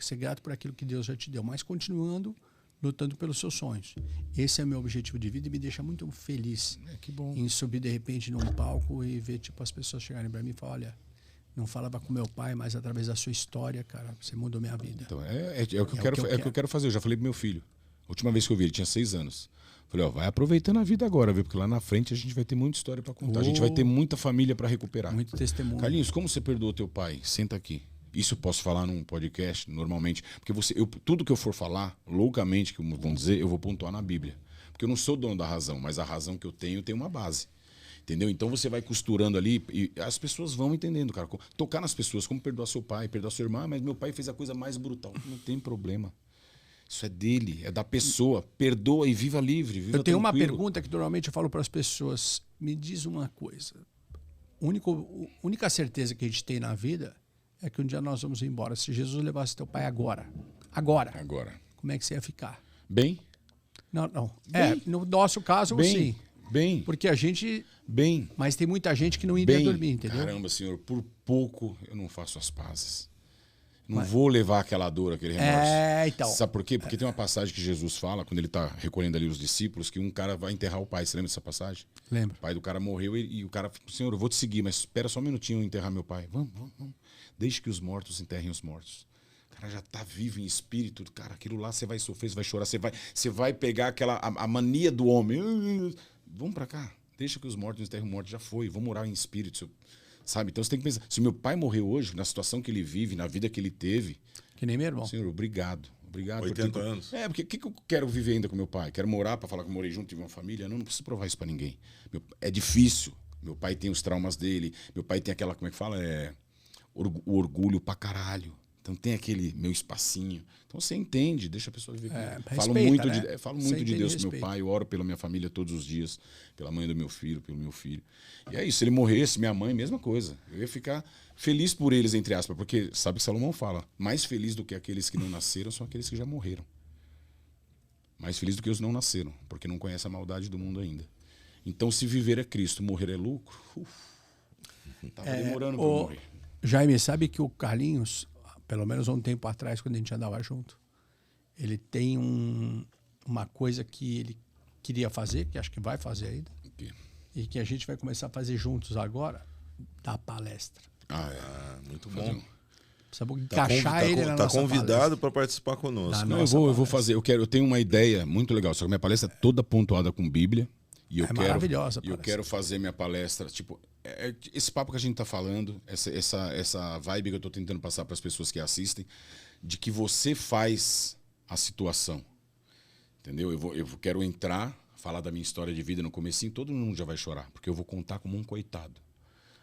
Ser grato por aquilo que Deus já te deu, mas continuando lutando pelos seus sonhos. Esse é meu objetivo de vida e me deixa muito feliz Que bom. em subir de repente num palco e ver tipo as pessoas chegarem para mim e falar, olha, não falava com meu pai, mas através da sua história, cara, você mudou minha vida. Então, é o que eu quero fazer. Eu já falei pro meu filho. A última vez que eu vi, ele tinha 6 anos. Falei, ó, vai aproveitando a vida agora, viu? Porque lá na frente a gente vai ter muita história para contar. A gente vai ter muita família para recuperar. Muito testemunho. Carlinhos, como você perdoou teu pai? Senta aqui. Isso eu posso falar num podcast, normalmente. Porque tudo que eu for falar, loucamente, que vão dizer, eu vou pontuar na Bíblia. Porque eu não sou dono da razão, mas a razão que eu tenho tem uma base. Entendeu? Então você vai costurando ali e as pessoas vão entendendo, cara. Tocar nas pessoas, como perdoar seu pai, perdoar sua irmã, mas meu pai fez a coisa mais brutal. Não tem problema. Isso é dele, é da pessoa. Perdoa e viva livre, viva Eu tenho uma tranquilo. pergunta que normalmente eu falo para as pessoas. Me diz uma coisa. Única certeza que a gente tem na vida é que um dia nós vamos embora. Se Jesus levasse teu pai agora, Agora. como é que você ia ficar? Bem? Não. Bem. No nosso caso, Bem. sim. Bem. Porque a gente... Bem. Mas tem muita gente que não iria Bem. dormir, entendeu? Caramba, senhor, por pouco eu não faço as pazes. Não vou levar aquela dor, aquele remorso. Então. Sabe por quê? Porque tem uma passagem que Jesus fala, quando ele está recolhendo ali os discípulos, que um cara vai enterrar o pai. Você lembra dessa passagem? Lembro. O pai do cara morreu e o cara falou, Senhor, eu vou te seguir, mas espera só um minutinho eu enterrar meu pai. Vamos. Deixe que os mortos enterrem os mortos. O cara já está vivo em espírito. Cara, aquilo lá você vai sofrer, você vai chorar, você vai pegar a mania do homem. Vamos para cá. Deixa que os mortos enterrem os mortos. Já foi, vou morar em espírito. Sabe? Então você tem que pensar, se meu pai morreu hoje, na situação que ele vive, na vida que ele teve... Que nem meu irmão. Senhor, obrigado. 80 anos. Porque o que eu quero viver ainda com meu pai? Quero morar para falar que eu morei junto, tive uma família? Não preciso provar isso para ninguém. É difícil. Meu pai tem os traumas dele. Meu pai tem aquela, como é que fala? O orgulho pra caralho. Então tem aquele meu espacinho. Então você entende, deixa a pessoa viver. Falo muito de Deus com meu pai, eu oro pela minha família todos os dias, pela mãe do meu filho, pelo meu filho. E é isso, se ele morresse, minha mãe, mesma coisa. Eu ia ficar feliz por eles, entre aspas, porque sabe que Salomão fala, mais feliz do que aqueles que não nasceram são aqueles que já morreram. Mais feliz do que os não nasceram, porque não conhecem a maldade do mundo ainda. Então se viver é Cristo, morrer é lucro, tava demorando para eu morrer. Jaime, sabe que o Carlinhos... Pelo menos há um tempo atrás, quando a gente andava junto, ele tem uma coisa que ele queria fazer, que acho que vai fazer ainda, e que a gente vai começar a fazer juntos agora, dar palestra. Muito bom. Precisamos encaixar ele na nossa Tá convidado para participar conosco. Não, eu vou fazer. Eu tenho uma ideia muito legal, só que minha palestra é toda pontuada com Bíblia. E maravilhosa. E eu quero fazer minha palestra, tipo, esse papo que a gente tá falando, essa vibe que eu tô tentando passar para as pessoas que assistem, de que você faz a situação. Entendeu? Eu quero entrar, falar da minha história de vida no comecinho, todo mundo já vai chorar, porque eu vou contar como um coitado.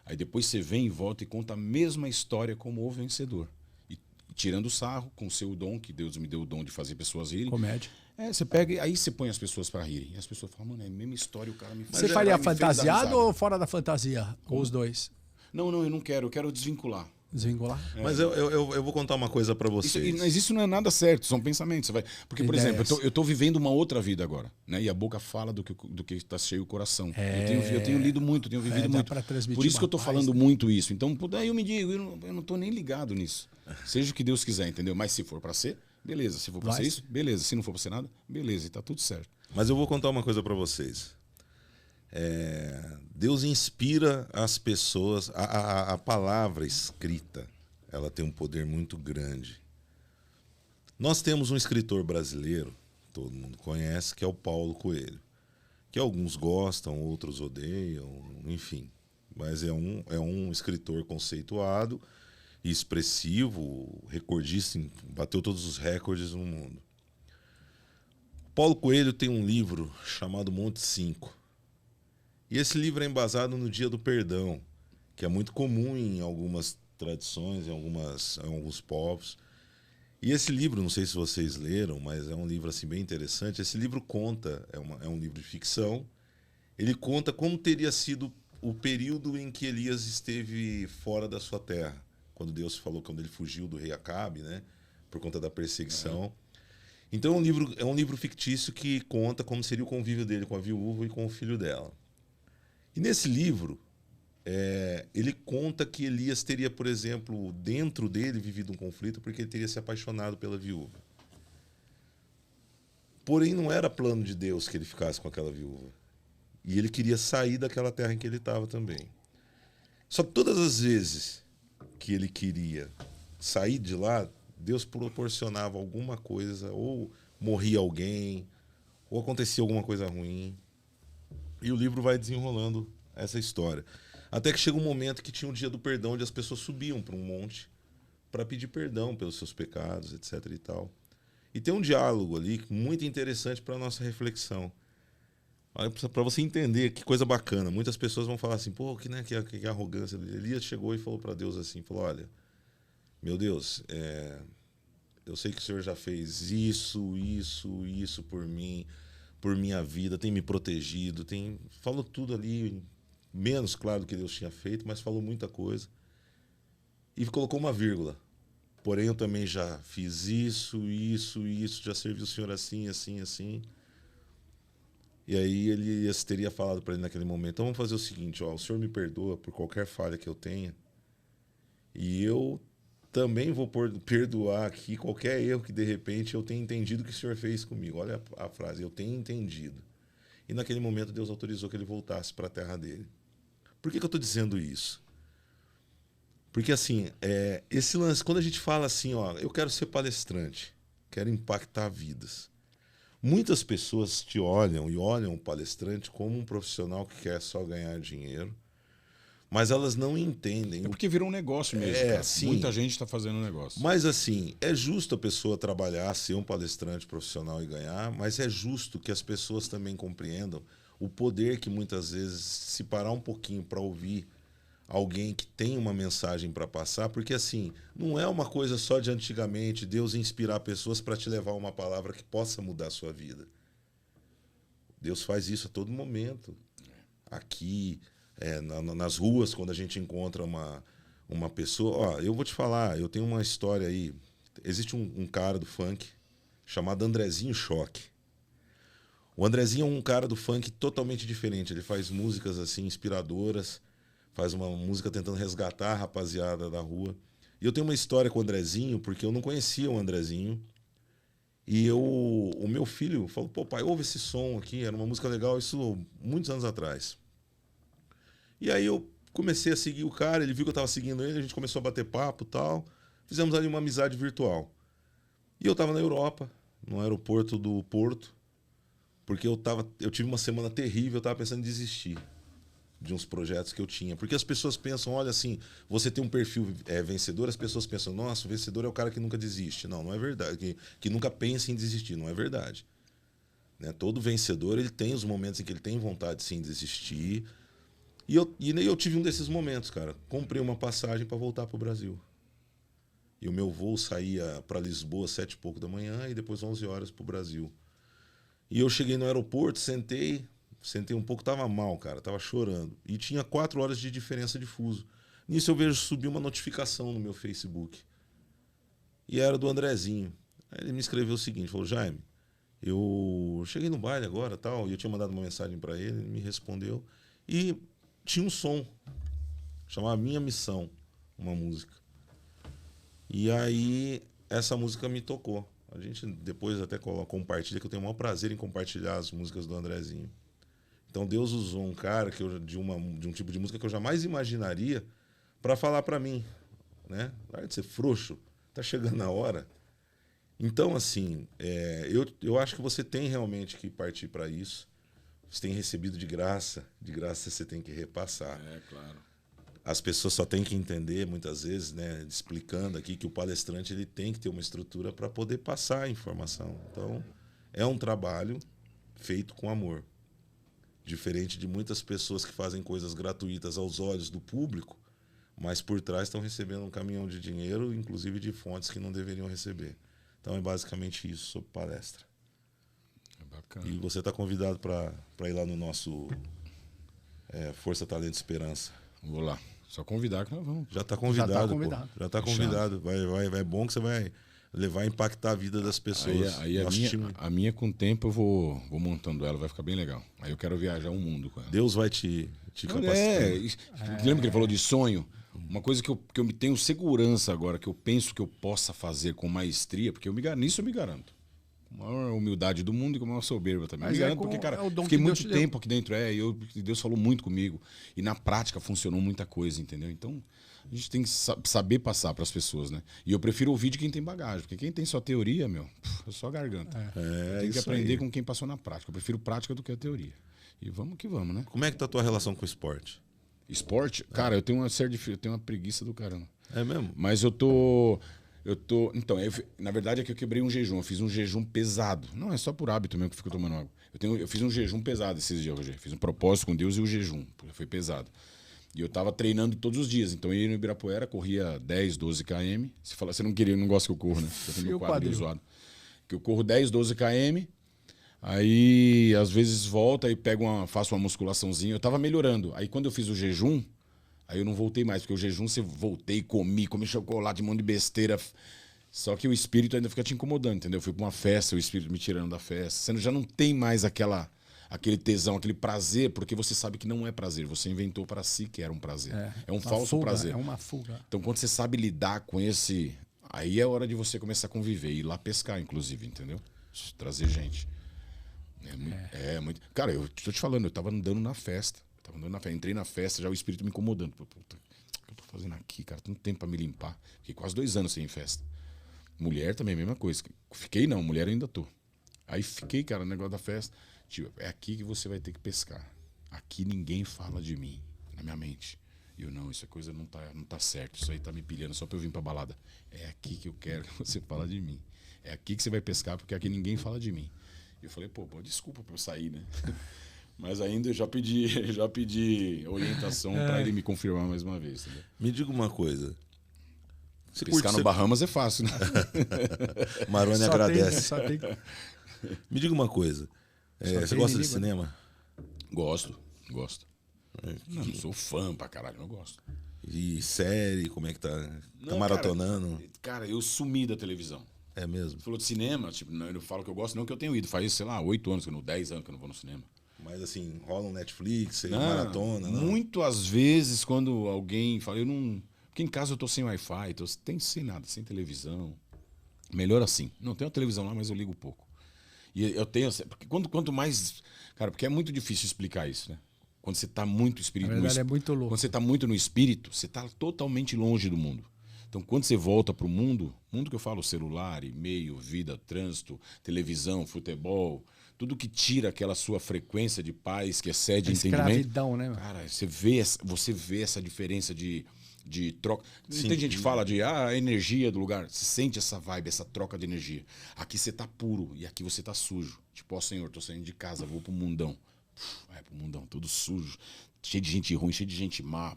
Aí depois você vem e volta e conta a mesma história como o vencedor. E tirando o sarro com o seu dom, que Deus me deu o dom de fazer pessoas rirem. Comédia. Você pega e aí você põe as pessoas pra rirem. E as pessoas falam, mano, é a mesma história, o cara me faz. Você faria fantasiado ou fora da fantasia? Ou os dois? Não, eu não quero. Eu quero desvincular. Desvincular? Mas eu vou contar uma coisa pra vocês. Mas isso não é nada certo, são pensamentos. Porque, por exemplo, eu tô vivendo uma outra vida agora. Né? E a boca fala do que está cheio o coração. Eu tenho lido muito, tenho vivido muito. Por isso que eu tô falando muito isso. Então, daí eu me digo, eu não tô nem ligado nisso. Seja o que Deus quiser, entendeu? Mas se for pra ser, beleza. Se for pra ser isso, beleza. Se não for pra ser nada, beleza. E tá tudo certo. Mas eu vou contar uma coisa pra vocês. Deus inspira as pessoas. A palavra escrita, ela tem um poder muito grande. Nós temos um escritor brasileiro, todo mundo conhece, que é o Paulo Coelho. Que alguns gostam, outros odeiam, enfim. Mas é um escritor conceituado, expressivo, recordista, bateu todos os recordes no mundo. Paulo Coelho tem um livro chamado Monte 5. E esse livro é embasado no Dia do Perdão, que é muito comum em algumas tradições, em alguns povos. E esse livro, não sei se vocês leram, mas é um livro assim, bem interessante. Esse livro conta, é um livro de ficção, ele conta como teria sido o período em que Elias esteve fora da sua terra, quando Deus falou, quando ele fugiu do rei Acabe, né, por conta da perseguição. Então é um livro fictício que conta como seria o convívio dele com a viúva e com o filho dela. E nesse livro, ele conta que Elias teria, por exemplo, dentro dele vivido um conflito porque ele teria se apaixonado pela viúva. Porém, não era plano de Deus que ele ficasse com aquela viúva. E ele queria sair daquela terra em que ele estava também. Só que todas as vezes que ele queria sair de lá, Deus proporcionava alguma coisa, ou morria alguém, ou acontecia alguma coisa ruim. E o livro vai desenrolando essa história. Até que chega um momento que tinha o dia do perdão, onde as pessoas subiam para um monte para pedir perdão pelos seus pecados, etc. e tal. E tem um diálogo ali muito interessante para a nossa reflexão. Para você entender que coisa bacana. Muitas pessoas vão falar assim, pô, que arrogância. Elias chegou e falou para Deus assim, falou, olha, meu Deus, eu sei que o Senhor já fez isso por mim, por minha vida, tem me protegido, falou tudo ali, menos claro do que Deus tinha feito, mas falou muita coisa. E colocou uma vírgula. Porém, eu também já fiz isso, já servi o Senhor assim, assim, assim. E aí ele teria falado para ele naquele momento, então vamos fazer o seguinte, ó, o Senhor me perdoa por qualquer falha que eu tenha, e eu também vou perdoar aqui qualquer erro que de repente eu tenha entendido que o Senhor fez comigo. Olha a frase, eu tenho entendido. E naquele momento Deus autorizou que ele voltasse para a terra dele. Por que eu estou dizendo isso? Porque assim, esse lance, quando a gente fala assim, ó, eu quero ser palestrante, quero impactar vidas. Muitas pessoas te olham e olham o palestrante como um profissional que quer só ganhar dinheiro, mas elas não entendem. É porque virou um negócio mesmo, cara. Sim. Muita gente está fazendo um negócio. Mas assim, é justo a pessoa trabalhar, ser um palestrante profissional e ganhar, mas é justo que as pessoas também compreendam o poder que muitas vezes, se parar um pouquinho para ouvir alguém que tem uma mensagem para passar, porque assim, não é uma coisa só de antigamente, Deus inspirar pessoas para te levar uma palavra que possa mudar a sua vida. Deus faz isso a todo momento. Aqui, nas ruas, quando a gente encontra uma pessoa... Ó, eu vou te falar, eu tenho uma história aí. Existe um cara do funk chamado Andrezinho Choque. O Andrezinho é um cara do funk totalmente diferente. Ele faz músicas assim inspiradoras, faz uma música tentando resgatar a rapaziada da rua. E eu tenho uma história com o Andrezinho, porque eu não conhecia o Andrezinho. E o meu filho falou, pô, pai, ouve esse som aqui, era uma música legal, isso muitos anos atrás. E aí eu comecei a seguir o cara, ele viu que eu estava seguindo ele, a gente começou a bater papo e tal. Fizemos ali uma amizade virtual. E eu estava na Europa, no aeroporto do Porto, porque eu tive uma semana terrível, eu estava pensando em desistir de uns projetos que eu tinha. Porque as pessoas pensam, olha assim, você tem um perfil vencedor, as pessoas pensam, nossa, o vencedor é o cara que nunca desiste. Não, não é verdade. Que nunca pensa em desistir, não é verdade. Né? Todo vencedor, ele tem os momentos em que ele tem vontade sim de desistir. E eu tive um desses momentos, cara. Comprei uma passagem para voltar para o Brasil. E o meu voo saía para Lisboa às 7h pouco da manhã e depois 11 horas para o Brasil. E eu cheguei no aeroporto, sentei um pouco, tava mal, cara, tava chorando. E tinha 4 horas de diferença de fuso. Nisso eu vejo subir uma notificação no meu Facebook. E era do Andrezinho. Aí ele me escreveu o seguinte, falou, Jaime, eu cheguei no baile agora, tal, e eu tinha mandado uma mensagem para ele me respondeu. E tinha um som, chamava Minha Missão, uma música. E aí essa música me tocou. A gente depois até compartilha, que eu tenho o maior prazer em compartilhar as músicas do Andrezinho. Então Deus usou um cara de um tipo de música que eu jamais imaginaria para falar para mim, né? Larga de ser frouxo, tá chegando a hora. Então, assim, eu acho que você tem realmente que partir para isso. Você tem recebido de graça você tem que repassar. É, claro. As pessoas só têm que entender, muitas vezes, né, explicando aqui que o palestrante ele tem que ter uma estrutura para poder passar a informação. Então, é um trabalho feito com amor. Diferente de muitas pessoas que fazem coisas gratuitas aos olhos do público, mas por trás estão recebendo um caminhão de dinheiro, inclusive de fontes que não deveriam receber. Então é basicamente isso sobre palestra. É bacana. E você está convidado para ir lá no nosso Força, Talento e Esperança. Vou lá. Só convidar que nós vamos. Já está convidado, Já tá convidado. pô. Já está convidado. Vai bom que você vai levar a impactar a vida das pessoas. Aí a minha, com o tempo, eu vou montando ela, vai ficar bem legal. Aí eu quero viajar o mundo com ela. Deus vai te capacitar. Lembra que ele falou de sonho? Uma coisa que eu me tenho segurança agora, que eu penso que eu possa fazer com maestria, porque nisso eu me garanto. Com a maior humildade do mundo e com a maior soberba também. Mas me garanto porque, cara, fiquei muito tempo aqui dentro. Deus falou muito comigo. E na prática funcionou muita coisa, entendeu? Então, a gente tem que saber passar para as pessoas, né? E eu prefiro ouvir de quem tem bagagem, porque quem tem só teoria, é só garganta. Tem que aprender com quem passou na prática. Eu prefiro prática do que a teoria. E vamos que vamos, né? Como é que tá a tua relação com o esporte? Esporte? Cara, eu tenho eu tenho uma preguiça do caramba. É mesmo? Mas então, na verdade é que eu quebrei um jejum. Eu fiz um jejum pesado. Não, é só por hábito mesmo que eu fico tomando água. Eu fiz um jejum pesado esses dias, Rogério. Fiz um propósito com Deus e o jejum. Foi pesado. E eu tava treinando todos os dias. Então eu ia no Ibirapuera, corria 10, 12 km. Você fala, você não gosta que eu corro, né? Eu tenho meu quadril zoado. Que eu corro 10, 12 km. Aí, às vezes, volto e faço uma musculaçãozinha. Eu tava melhorando. Aí, quando eu fiz o jejum, aí eu não voltei mais. Porque o jejum, você voltei, comi chocolate, um monte de besteira. Só que o espírito ainda fica te incomodando, entendeu? Eu fui pra uma festa, o espírito me tirando da festa. Você já não tem mais aquele tesão, aquele prazer, porque você sabe que não é prazer. Você inventou para si que era um prazer. É um falso fuga, prazer. É uma fuga. Então, quando você sabe lidar com esse... Aí é hora de você começar a conviver. Ir lá pescar, inclusive, entendeu? Trazer gente. É muito... Cara, eu tô te falando, eu tava andando na festa. Entrei na festa, já o espírito me incomodando. Puta, o que eu tô fazendo aqui, cara? Tanto tempo pra me limpar. Fiquei quase 2 anos sem ir em festa. Mulher também, a mesma coisa. Mulher eu ainda tô. Aí fiquei, cara, no negócio da festa. Tipo, é aqui que você vai ter que pescar. Aqui ninguém fala de mim, na minha mente. E eu, não, essa coisa não tá certo. Isso aí tá me pilhando só pra eu vir pra balada. É aqui que eu quero que você fale de mim. É aqui que você vai pescar, porque aqui ninguém fala de mim. E eu falei, pô, desculpa pra eu sair, né? Mas ainda eu já pedi orientação pra ele me confirmar mais uma vez. Entendeu? Me diga uma coisa. Pescar no Bahamas é fácil, né? Maroni agradece. Me diga uma coisa. Você gosta de cinema? Gosto. Não sou fã pra caralho, eu gosto. E série, como é que tá? Tá maratonando? Cara, eu sumi da televisão. É mesmo? Você falou de cinema, tipo, eu falo que eu gosto, não que eu tenho ido. Faz, sei lá, 8 anos, 10 anos que eu não vou no cinema. Mas assim, rola um Netflix, maratona, não? Muito às vezes, quando alguém fala, eu não... Porque em casa eu tô sem Wi-Fi, sem nada, sem televisão. Melhor assim. Não tenho a televisão lá, mas eu ligo pouco. E eu tenho... Porque quanto mais... Cara, porque é muito difícil explicar isso, né? Quando você tá muito espírito... Na verdade, é muito louco. Quando você tá muito no espírito, você tá totalmente longe do mundo. Então, quando você volta pro mundo que eu falo, celular, e-mail, vida, trânsito, televisão, futebol, tudo que tira aquela sua frequência de paz, que excede entendimento. Escravidão, né? Cara, você vê essa diferença de troca. Sim. Tem gente que fala de a energia do lugar. Você sente essa vibe, essa troca de energia. Aqui você tá puro e aqui você tá sujo. Tipo, ó, Senhor, tô saindo de casa, vou pro mundão. Vai pro mundão, todo sujo. Cheio de gente ruim, cheio de gente má.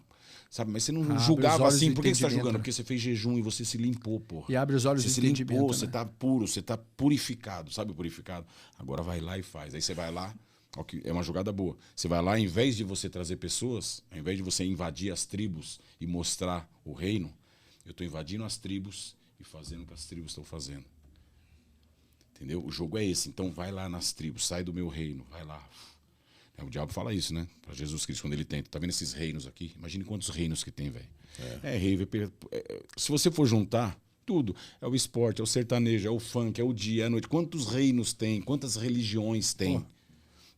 Sabe? Mas você não julgava assim. Por que você tá julgando? Porque você fez jejum e você se limpou, porra. E abre os olhos do entendimento. Você se limpou, você tá puro, você tá purificado. Sabe o purificado? Agora vai lá e faz. Aí você vai lá. É uma jogada boa. Você vai lá, ao invés de você trazer pessoas, ao invés de você invadir as tribos e mostrar o reino, eu estou invadindo as tribos e fazendo o que as tribos estão fazendo. Entendeu? O jogo é esse. Então vai lá nas tribos, sai do meu reino, vai lá. O diabo fala isso, né? Para Jesus Cristo, quando ele tenta. Tá vendo esses reinos aqui? Imagine quantos reinos que tem, velho. Se você for juntar tudo, é o esporte, é o sertanejo, é o funk, é o dia, é a noite. Quantos reinos tem? Quantas religiões tem?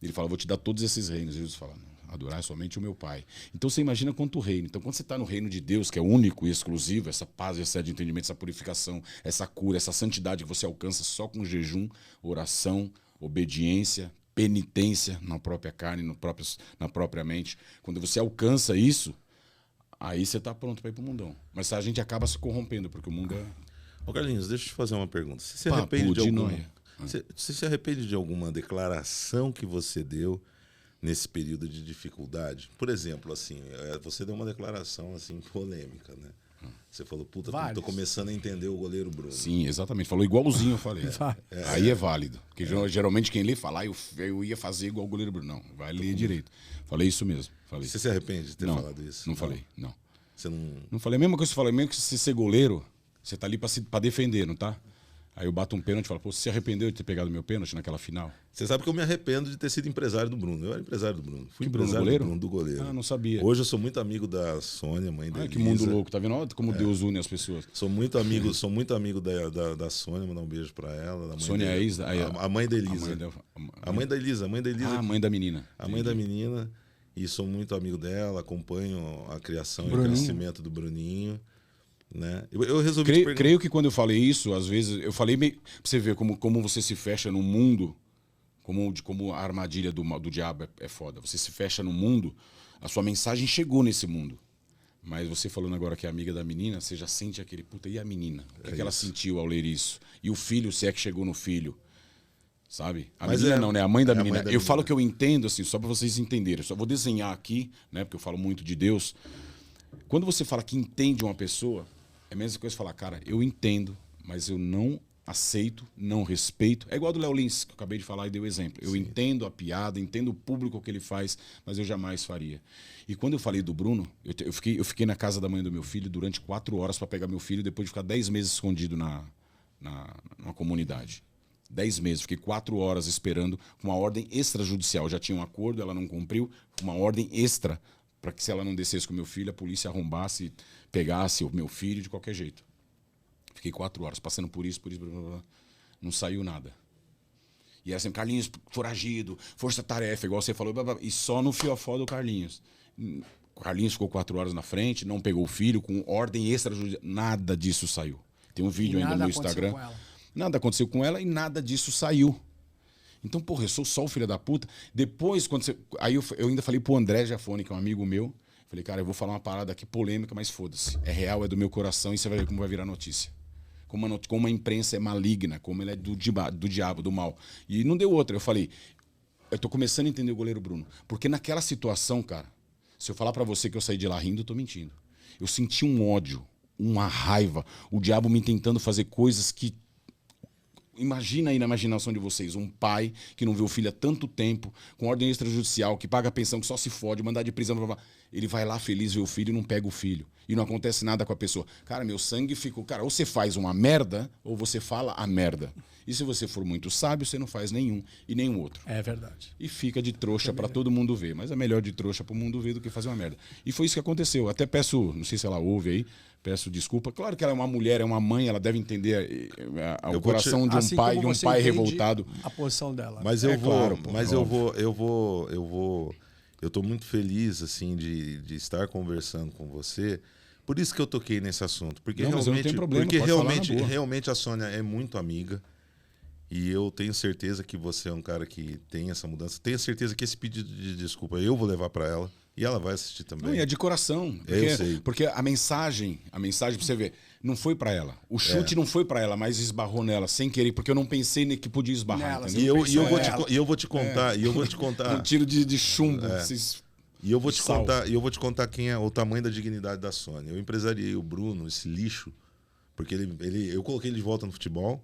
Ele fala, vou te dar todos esses reinos. Jesus fala, adorar somente o meu Pai. Então você imagina quanto reino. Então quando você está no reino de Deus, que é único e exclusivo, essa paz, essa de entendimento, essa purificação, essa cura, essa santidade que você alcança só com jejum, oração, obediência, penitência na própria carne, na própria mente. Quando você alcança isso, aí você está pronto para ir para o mundão. Mas a gente acaba se corrompendo, porque o mundo é... Ô Carlinhos, deixa eu te fazer uma pergunta. Você se arrepende de alguma... Você se arrepende de alguma declaração que você deu nesse período de dificuldade? Por exemplo, assim, você deu uma declaração assim polêmica, né? Você falou, puta, tô começando a entender o goleiro Bruno. Sim, exatamente. Falou igualzinho, eu falei. Aí é válido. Porque geralmente quem lê fala, eu ia fazer igual o goleiro Bruno. Não, vai ler direito. Falei isso mesmo. Falei. Você se arrepende de ter falado isso? Não falei, não. Você não... Não falei a mesma coisa que eu falei, mesmo que você ser goleiro, você tá ali pra defender, não tá? Aí eu bato um pênalti e falo, pô, você se arrependeu de ter pegado meu pênalti naquela final? Você sabe que eu me arrependo de ter sido empresário do Bruno. Eu era empresário do Bruno. Fui Bruno, empresário goleiro? do goleiro. Ah, não sabia. Hoje eu sou muito amigo da Sônia, mãe da Elisa. Que mundo louco, tá vendo? Olha como Deus une as pessoas. Sou muito amigo da Sônia, mandar um beijo pra ela. Da mãe Sônia é a Isa? A mãe da Elisa. A mãe da Elisa. Ah, a mãe da menina. A mãe da menina. E sou muito amigo dela, acompanho a criação e o crescimento do Bruninho. Né? Eu resolvi creio que quando eu falei isso, às vezes, eu falei meio. Pra você ver como você se fecha no mundo, como a armadilha do diabo é foda. Você se fecha no mundo, a sua mensagem chegou nesse mundo. Mas você falando agora que é amiga da menina, você já sente aquele, puta, e a menina? O que ela sentiu ao ler isso? E o filho, se é que chegou no filho? Sabe? A menina não, né? A mãe da menina. Eu falo que eu entendo, assim, só pra vocês entenderem. Eu só vou desenhar aqui, né? Porque eu falo muito de Deus. Quando você fala que entende uma pessoa, é a mesma coisa falar, cara, eu entendo, mas eu não aceito, não respeito. É igual do Léo Lins, que eu acabei de falar e dei o exemplo. Eu entendo a piada, entendo o público que ele faz, mas eu jamais faria. E quando eu falei do Bruno, eu fiquei na casa da mãe do meu filho durante 4 horas para pegar meu filho, depois de ficar 10 meses escondido numa comunidade. 10 meses, fiquei 4 horas esperando com uma ordem extrajudicial. Já tinha um acordo, ela não cumpriu, uma ordem extra para que se ela não descesse com o meu filho, a polícia arrombasse, pegasse o meu filho de qualquer jeito. Fiquei 4 horas passando por isso, blá, blá, blá. Não saiu nada. E era assim, Carlinhos, foragido, força-tarefa, igual você falou, blá, blá, e só no fiofó do Carlinhos. O Carlinhos ficou 4 horas na frente, não pegou o filho, com ordem extrajudicial, nada disso saiu. Tem um vídeo ainda no Instagram. Nada aconteceu com ela e nada disso saiu. Então, porra, eu sou só o filho da puta. Depois, quando você... Aí eu ainda falei pro André Jafone, que é um amigo meu. Falei, cara, eu vou falar uma parada aqui polêmica, mas foda-se. É real, é do meu coração e você vai ver como vai virar notícia. Como a imprensa é maligna, como ela é do diabo, do mal. E não deu outra. Eu falei, eu tô começando a entender o goleiro Bruno. Porque naquela situação, cara, se eu falar pra você que eu saí de lá rindo, eu tô mentindo. Eu senti um ódio, uma raiva. O diabo me tentando fazer coisas que... Imagina aí na imaginação de vocês, um pai que não vê o filho há tanto tempo, com ordem extrajudicial, que paga a pensão, que só se fode, mandar de prisão, blá, blá, blá. Ele vai lá feliz ver o filho e não pega o filho. E não acontece nada com a pessoa. Cara, meu sangue ficou... Cara, ou você faz uma merda, ou você fala a merda. E se você for muito sábio, você não faz nenhum e nenhum outro. É verdade. E fica de trouxa pra todo mundo ver. Mas é melhor de trouxa pro mundo ver do que fazer uma merda. E foi isso que aconteceu. Até peço, não sei se ela ouve aí, peço desculpa. Claro que ela é uma mulher, é uma mãe, ela deve entender o coração de um pai, de um pai revoltado. A posição dela. Mas eu tô muito feliz assim de estar conversando com você. Por isso que eu toquei nesse assunto, porque não, realmente, não tem problema, porque realmente a Sônia é muito amiga. E eu tenho certeza que você é um cara que tem essa mudança. Tenho certeza que esse pedido de desculpa eu vou levar para ela. E ela vai assistir também. Não, e é de coração. Eu sei. Porque a mensagem pra você ver, não foi pra ela. O chute não foi pra ela, mas esbarrou nela, sem querer, porque eu não pensei que podia esbarrar. E eu vou te contar. Um tiro de chumbo. E eu vou te contar quem é o tamanho da dignidade da Sônia. Eu empresariei o Bruno, esse lixo, porque eu coloquei ele de volta no futebol.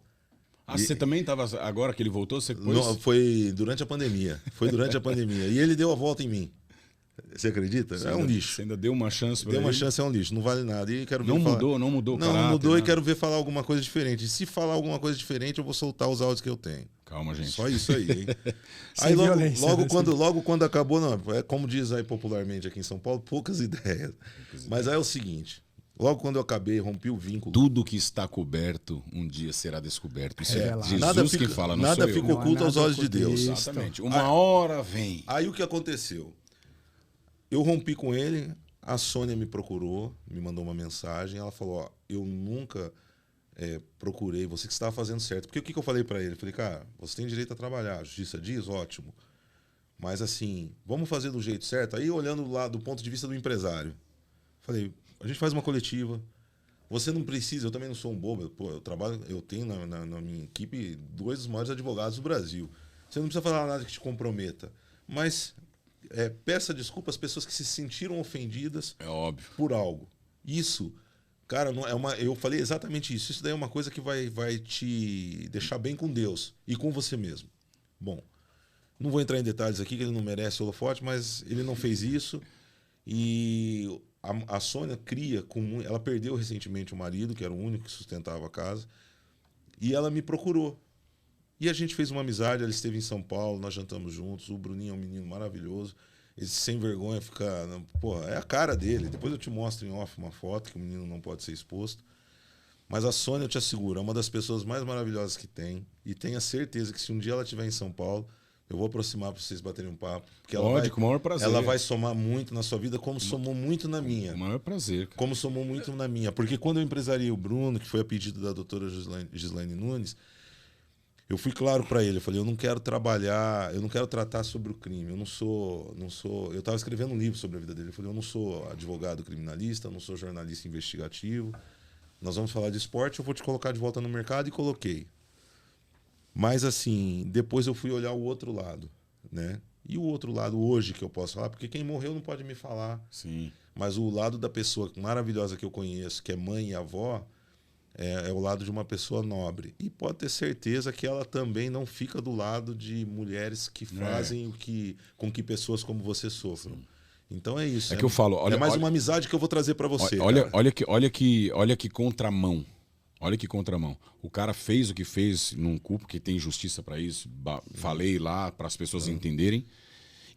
Você também estava agora que ele voltou? Não, foi durante a pandemia. E ele deu a volta em mim. Você acredita? É um lixo. Você ainda deu uma chance para ele? Deu uma chance, é um lixo. Não vale nada. E quero ver não mudou o caráter. Não mudou e quero ver falar alguma coisa diferente. E se falar alguma coisa diferente, eu vou soltar os áudios que eu tenho. Calma, gente. Só isso aí, hein? Aí logo quando acabou, não, é como diz aí popularmente aqui em São Paulo, poucas ideias. Mas aí é o seguinte... Logo quando eu acabei, rompi o vínculo. Tudo que está coberto, um dia será descoberto. Isso é Jesus nada que fala, não nada sou eu. Fica oculto aos olhos de Deus. Exatamente. Uma hora vem. Aí o que aconteceu? Eu rompi com ele, a Sônia me procurou, me mandou uma mensagem, ela falou, ó, eu nunca procurei, você que estava fazendo certo. Porque o que eu falei para ele? Eu falei, cara, você tem direito a trabalhar, a justiça diz, ótimo. Mas assim, vamos fazer do jeito certo? Aí olhando lá do ponto de vista do empresário, falei... A gente faz uma coletiva. Você não precisa, eu também não sou um bobo. Eu tenho na minha equipe 2 dos maiores advogados do Brasil. Você não precisa falar nada que te comprometa. Mas peça desculpa às pessoas que se sentiram ofendidas por algo. Isso, cara, não eu falei exatamente isso. Isso daí é uma coisa que vai te deixar bem com Deus e com você mesmo. Bom, não vou entrar em detalhes aqui, que ele não merece holofote, mas ele não fez isso. E a Sônia ela perdeu recentemente o marido, que era o único que sustentava a casa, e ela me procurou. E a gente fez uma amizade, ela esteve em São Paulo, nós jantamos juntos, o Bruninho é um menino maravilhoso, ele sem vergonha fica... Porra, é a cara dele, depois eu te mostro em off uma foto, que o menino não pode ser exposto. Mas a Sônia, eu te asseguro, é uma das pessoas mais maravilhosas que tem, e tenha certeza que se um dia ela estiver em São Paulo, eu vou aproximar para vocês baterem um papo. Porque com o maior prazer. Ela vai somar muito na sua vida, como somou muito na minha. Com o maior prazer. Como somou muito na minha. Porque quando eu empresariei o Bruno, que foi a pedido da doutora Gislaine Nunes, eu fui claro para ele. Eu falei, eu não quero tratar sobre o crime. Eu não sou. Eu estava escrevendo um livro sobre a vida dele. Eu falei, eu não sou advogado criminalista, eu não sou jornalista investigativo. Nós vamos falar de esporte, eu vou te colocar de volta no mercado, e coloquei. Mas, assim, depois eu fui olhar o outro lado, né? E o outro lado hoje que eu posso falar, porque quem morreu não pode me falar. Sim. Mas o lado da pessoa maravilhosa que eu conheço, que é mãe e avó, é o lado de uma pessoa nobre. E pode ter certeza que ela também não fica do lado de mulheres que fazem com que pessoas como você sofram. Sim. Então é isso. É que eu falo... Olha, uma amizade que eu vou trazer para você. Olha que contramão. Olha que contramão. O cara fez o que fez num culto, que tem justiça para isso. Falei lá para as pessoas entenderem.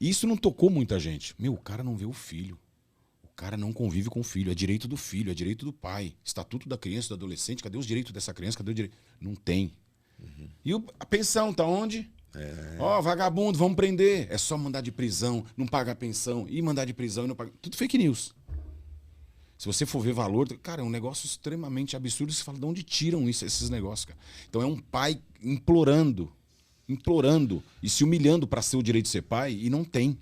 E isso não tocou muita gente. O cara não vê o filho. O cara não convive com o filho. É direito do filho, é direito do pai. Estatuto da criança, do adolescente. Cadê os direitos dessa criança? Cadê o direito? Não tem. E a pensão tá onde? Vagabundo, vamos prender. É só mandar de prisão, não paga a pensão. E mandar de prisão e não paga. Tudo fake news. Se você for ver valor, cara, é um negócio extremamente absurdo. Você fala, de onde tiram esses negócios, cara? Então é um pai implorando e se humilhando para ser o direito de ser pai, e não tem.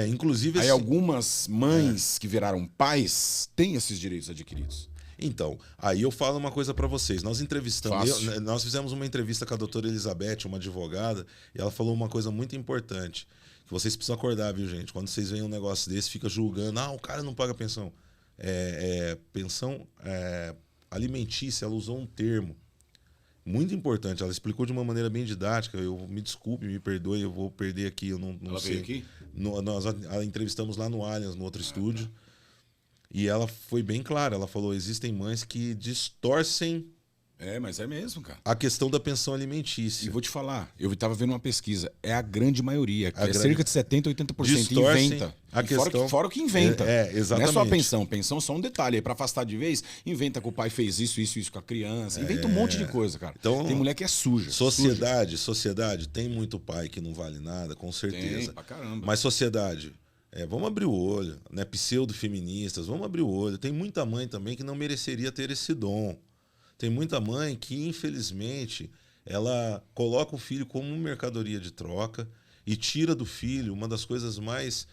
Inclusive... Aí algumas mães que viraram pais têm esses direitos adquiridos. Então, aí eu falo uma coisa para vocês. Nós entrevistamos, nós fizemos uma entrevista com a doutora Elizabeth, uma advogada, e ela falou uma coisa muito importante, que vocês precisam acordar, viu, gente? Quando vocês veem um negócio desse, fica julgando, o cara não paga pensão. Pensão alimentícia, ela usou um termo muito importante, ela explicou de uma maneira bem didática. Eu me desculpe, me perdoe, eu vou perder aqui, eu não ela sei. Veio aqui? Nós a entrevistamos lá no Allianz, no outro estúdio, e ela foi bem clara, ela falou, existem mães que distorcem mas é mesmo, cara. a questão da pensão alimentícia. E vou te falar, eu estava vendo uma pesquisa, é a grande maioria, cerca de 70%, 80% inventa. A questão... fora o que inventa. Exatamente. Não é só a pensão, pensão é só um detalhe. Aí para afastar de vez, inventa que o pai fez isso com a criança. Inventa um monte de coisa, cara. Então, tem mulher que é suja. Sociedade, tem muito pai que não vale nada, com certeza. Tem, pra caramba. Mas sociedade, vamos abrir o olho, né? Pseudo-feministas, vamos abrir o olho. Tem muita mãe também que não mereceria ter esse dom. Tem muita mãe que, infelizmente, ela coloca o filho como mercadoria de troca e tira do filho uma das coisas mais...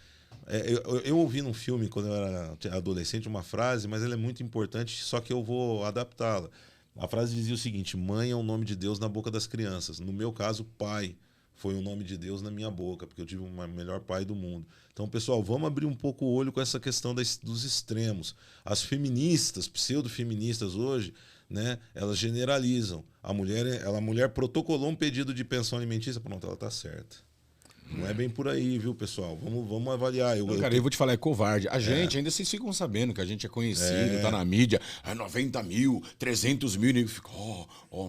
Eu ouvi num filme, quando eu era adolescente, uma frase, mas ela é muito importante, só que eu vou adaptá-la. A frase dizia o seguinte: mãe é o nome de Deus na boca das crianças. No meu caso, pai foi o nome de Deus na minha boca, porque eu tive o melhor pai do mundo. Então, pessoal, vamos abrir um pouco o olho com essa questão dos extremos. As feministas, pseudo-feministas hoje, né, elas generalizam. A mulher protocolou um pedido de pensão alimentícia, pronto, ela está certa. Não é bem por aí, viu, pessoal? Vamos avaliar. Eu vou te falar, é covarde. A gente, ainda vocês ficam sabendo que a gente é conhecido, tá na mídia, 90 mil, 300 mil, e fica,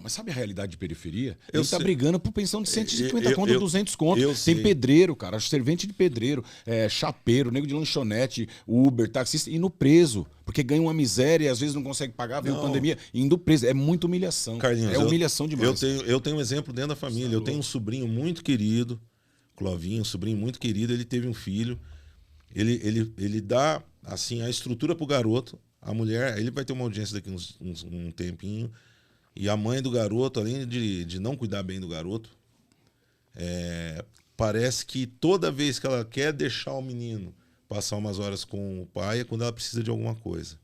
mas sabe a realidade de periferia? Ele tá brigando por pensão de 150 conto, 200 conto. Tem pedreiro, cara, servente de pedreiro, chapeiro, nego de lanchonete, Uber, taxista, indo preso. Porque ganha uma miséria e às vezes não consegue pagar, veio pandemia, indo preso. É muita humilhação. Carlinhos, humilhação demais. Eu tenho um exemplo dentro da família. Eu tenho um sobrinho muito querido, Clovinho, um sobrinho muito querido. Ele teve um filho. Ele dá assim, a estrutura pro garoto. A mulher, ele vai ter uma audiência daqui um tempinho. E a mãe do garoto, além de não cuidar bem do garoto, parece que toda vez que ela quer deixar o menino passar umas horas com o pai é quando ela precisa de alguma coisa.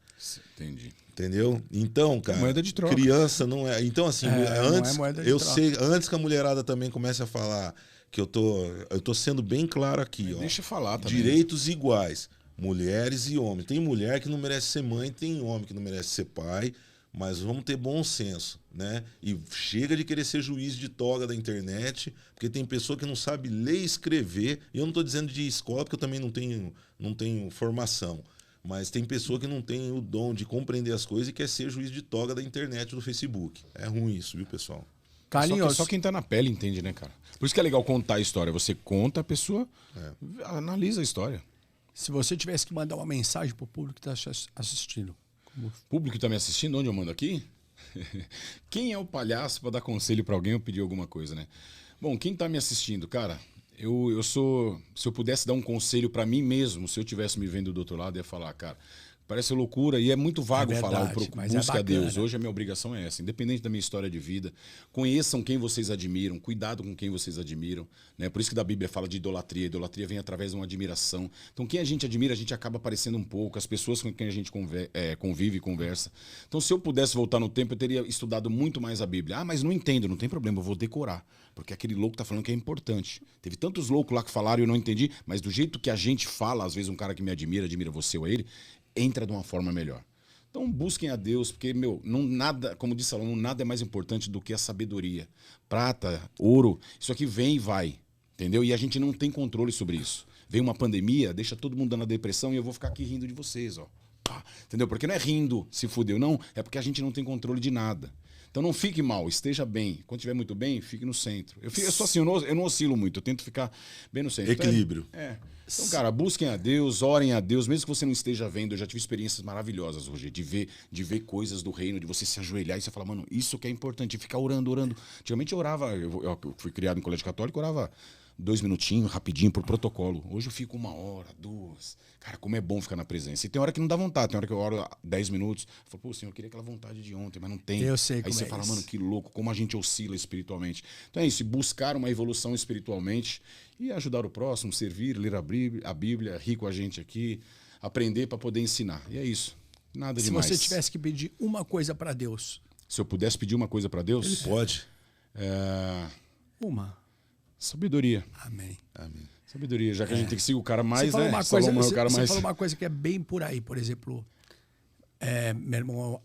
Entendi. Entendeu? Então, cara, moeda de troca. Criança não é... Então, assim, antes que a mulherada também comece a falar que eu tô sendo bem claro aqui. Ó. Deixa eu falar também. Direitos iguais, mulheres e homens. Tem mulher que não merece ser mãe, tem homem que não merece ser pai, mas vamos ter bom senso, né? E chega de querer ser juiz de toga da internet, porque tem pessoa que não sabe ler e escrever, e eu não estou dizendo de escola, porque eu também não tenho formação, mas tem pessoa que não tem o dom de compreender as coisas e quer ser juiz de toga da internet, do Facebook. É ruim isso, viu, pessoal? Carlinhos, Só quem tá na pele entende, né, cara? Por isso que é legal contar a história. Você conta, a pessoa analisa a história. se você tivesse que mandar uma mensagem pro público que está assistindo, O público que tá me assistindo, onde eu mando aqui? Quem é o palhaço para dar conselho para alguém ou pedir alguma coisa, né? Bom, quem tá me assistindo, cara, eu sou... Se eu pudesse dar um conselho para mim mesmo, se eu tivesse me vendo do outro lado, eu ia falar, cara, parece loucura e é muito vago falar mas busca a Deus. bacana. Hoje a minha obrigação é essa, independente da minha história de vida. Conheçam quem vocês admiram, cuidado com quem vocês admiram, né? Por isso que da Bíblia fala de idolatria. A idolatria vem através de uma admiração. Então quem a gente admira, a gente acaba parecendo um pouco, as pessoas com quem a gente convive e conversa. Então se eu pudesse voltar no tempo, eu teria estudado muito mais a Bíblia. Ah, mas não entendo, não tem problema, eu vou decorar. Porque aquele louco tá falando que é importante. Teve tantos loucos lá que falaram e eu não entendi, mas do jeito que a gente fala, às vezes um cara que me admira você ou ele, entra de uma forma melhor. Então busquem a Deus, porque, nada, como disse Salomão, nada é mais importante do que a sabedoria. Prata, ouro, isso aqui vem e vai, entendeu? E a gente não tem controle sobre isso. Vem uma pandemia, deixa todo mundo dando a depressão e eu vou ficar aqui rindo de vocês, ó. Entendeu? Porque não é rindo, se fudeu, não, é porque a gente não tem controle de nada. Então não fique mal, esteja bem. Quando estiver muito bem, fique no centro. Eu sou assim, eu não oscilo muito, eu tento ficar bem no centro. Equilíbrio. Então, cara, busquem a Deus, orem a Deus, mesmo que você não esteja vendo. Eu já tive experiências maravilhosas hoje, de ver coisas do reino, de você se ajoelhar e você falar, mano, isso que é importante, ficar orando. Antigamente eu orava, eu fui criado em colégio católico, eu orava 2 minutinhos, rapidinho, por protocolo. Hoje eu fico 1 hora, 2. Cara, como é bom ficar na presença. E tem hora que não dá vontade, tem hora que eu oro 10 minutos. Eu falo, pô, Senhor, eu queria aquela vontade de ontem, mas não tem. Eu sei Aí como você é fala, isso. mano, que louco, como a gente oscila espiritualmente. Então é isso, buscar uma evolução espiritualmente e ajudar o próximo, servir, ler a Bíblia, rir com a gente aqui, aprender para poder ensinar. E é isso. Nada se demais. você tivesse que pedir uma coisa para Deus, Se eu pudesse pedir uma coisa para Deus, Ele pode. uma. Sabedoria. Amém. Amém. Sabedoria, já que a gente tem que seguir o cara mais, Você falou né? uma coisa, Salomão é o cara você mais... falou uma coisa que é bem por aí. Por exemplo, meu irmão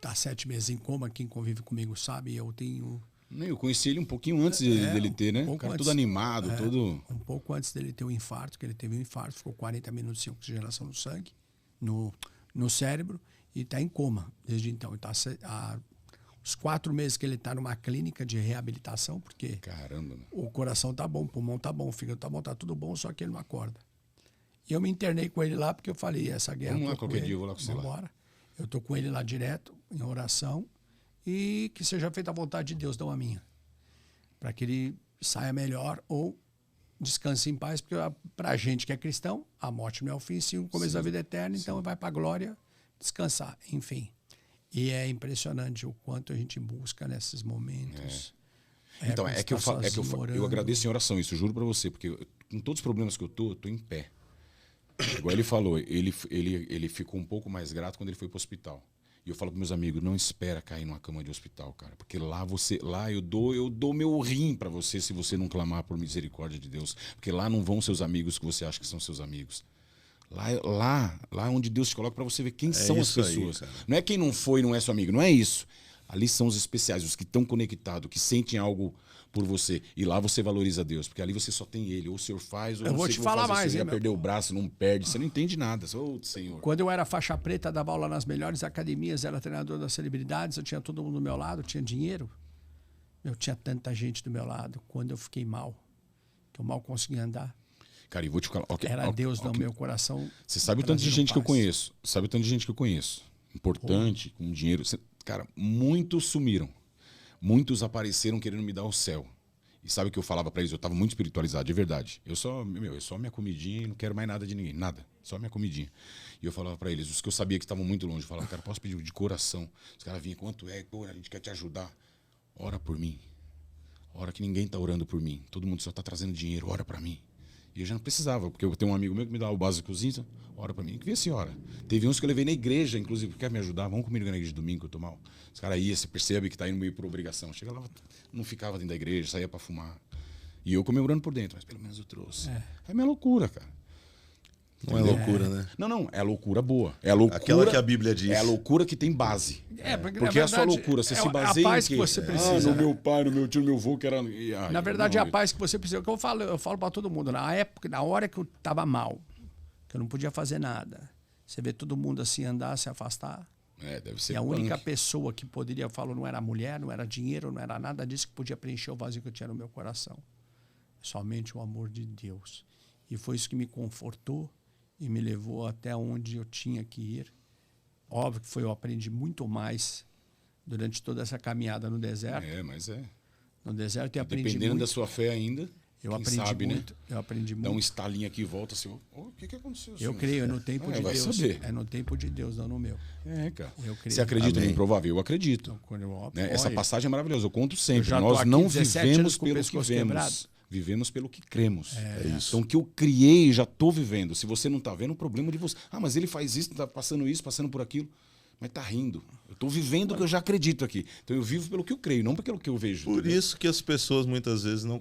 tá 7 meses em coma, quem convive comigo sabe, eu tenho... Eu conheci ele um pouquinho antes dele ter, né? O cara todo animado, todo... Um pouco antes dele ter o infarto, que ele teve um infarto, ficou 40 minutos sem oxigenação no sangue, no cérebro, e está em coma desde então. Ele tá há os 4 meses que ele está numa clínica de reabilitação, porque Caramba, né? o coração tá bom, o pulmão tá bom, o fígado tá bom, tá tudo bom, só que ele não acorda. E eu me internei com ele lá, porque eu falei, essa guerra... Vamos lá, qualquer dia eu vou lá com você lá. Vambora. Eu tô com ele lá direto, em oração, e que seja feita a vontade de Deus, não a minha. Para que ele saia melhor ou descanse em paz, porque pra gente que é cristão, a morte não é o fim, sim o começo da vida eterna, então vai pra glória descansar, enfim. E é impressionante o quanto a gente busca nesses momentos. Então, quando é que eu está falo, sozinho eu orando. agradeço em oração, isso, juro pra você, porque com todos os problemas que eu tô em pé. Igual ele falou, ele ficou um pouco mais grato quando ele foi pro hospital. E eu falo pros meus amigos, não espera cair numa cama de hospital, cara, porque lá eu dou meu rim pra você se você não clamar por misericórdia de Deus, porque lá não vão seus amigos que você acha que são seus amigos. Lá onde Deus te coloca pra você ver quem são as isso aí, pessoas. cara. Não é quem não foi, não é seu amigo, não é isso. Ali são os especiais, os que estão conectados, que sentem algo por você. E lá você valoriza Deus, porque ali você só tem ele. Ou o senhor faz, ou Eu não vou sei te o que eu falar fazer. mais, Você hein, ia meu perder o braço, não perde. Você não entende nada. Ô, Senhor. Quando eu era faixa preta, dava aula nas melhores academias, era treinador das celebridades, eu tinha todo mundo do meu lado, tinha dinheiro. Eu tinha tanta gente do meu lado. Quando eu fiquei mal, que eu mal conseguia andar, Cara, e vou te falar. era Deus no meu coração. Você sabe o tanto de gente que eu paz. conheço. Sabe o tanto de gente que eu conheço. Importante, com dinheiro. Cara, muitos sumiram. Muitos apareceram querendo me dar o céu. E sabe o que eu falava pra eles? Eu tava muito espiritualizado, de verdade. Eu só minha comidinha e não quero mais nada de ninguém. Nada. Só minha comidinha. E eu falava pra eles, os que eu sabia que estavam muito longe, eu falava, cara, posso pedir de coração? Os caras vinham, quanto é? Pô, a gente quer te ajudar. Ora por mim. Ora que ninguém tá orando por mim. Todo mundo só tá trazendo dinheiro, ora pra mim. E eu já não precisava, porque eu tenho um amigo meu que me dá o básicozinho, então, ora pra mim. Que vê se ora. Teve uns que eu levei na igreja, inclusive, quer me ajudar? Vamos comigo na igreja de domingo que eu tô mal. Os caras iam, você percebe que tá indo meio por obrigação. Chega lá, não ficava dentro da igreja, saía pra fumar. E eu comemorando por dentro, mas pelo menos eu trouxe. É minha loucura, cara. Não é loucura, né? Não, é loucura boa. É a loucura, Aquela que a Bíblia diz. É a loucura que tem base. Porque é a sua loucura. Você se baseia a paz em quê? que você precisa. No meu pai, no meu tio, no meu avô, que era... Na verdade, é a paz que você precisa. O que eu falo para todo mundo. Na época, na hora que eu estava mal, que eu não podia fazer nada, você vê todo mundo assim andar, se afastar. Deve ser E a única pessoa que poderia, eu falo, não era mulher, não era dinheiro, não era nada disso que podia preencher o vazio que eu tinha no meu coração. Somente o amor de Deus. E foi isso que me confortou e me levou até onde eu tinha que ir. Óbvio que eu aprendi muito mais durante toda essa caminhada no deserto. Mas é. No deserto eu aprendi dependendo muito. da sua fé ainda, Eu quem sabe, muito, né? eu aprendi muito. Dá um estalinho aqui e volta assim, o que aconteceu? Eu creio, é no tempo de vai Deus. saber. É no tempo de Deus, não no meu. Cara. Eu creio. Você acredita no improvável? Eu acredito. Então, quando eu, Essa passagem é maravilhosa, eu conto sempre. Eu já tô Nós aqui não 17 vivemos anos com o pelo que pescoço vemos. quebrado. Vivemos pelo que cremos. É isso. Então, o que eu criei, já estou vivendo. Se você não está vendo, o problema é de você. Mas ele faz isso, está passando isso, passando por aquilo. Mas está rindo. Eu estou vivendo o que eu já acredito aqui. Então, eu vivo pelo que eu creio, não pelo que eu vejo. Por isso que as pessoas muitas vezes não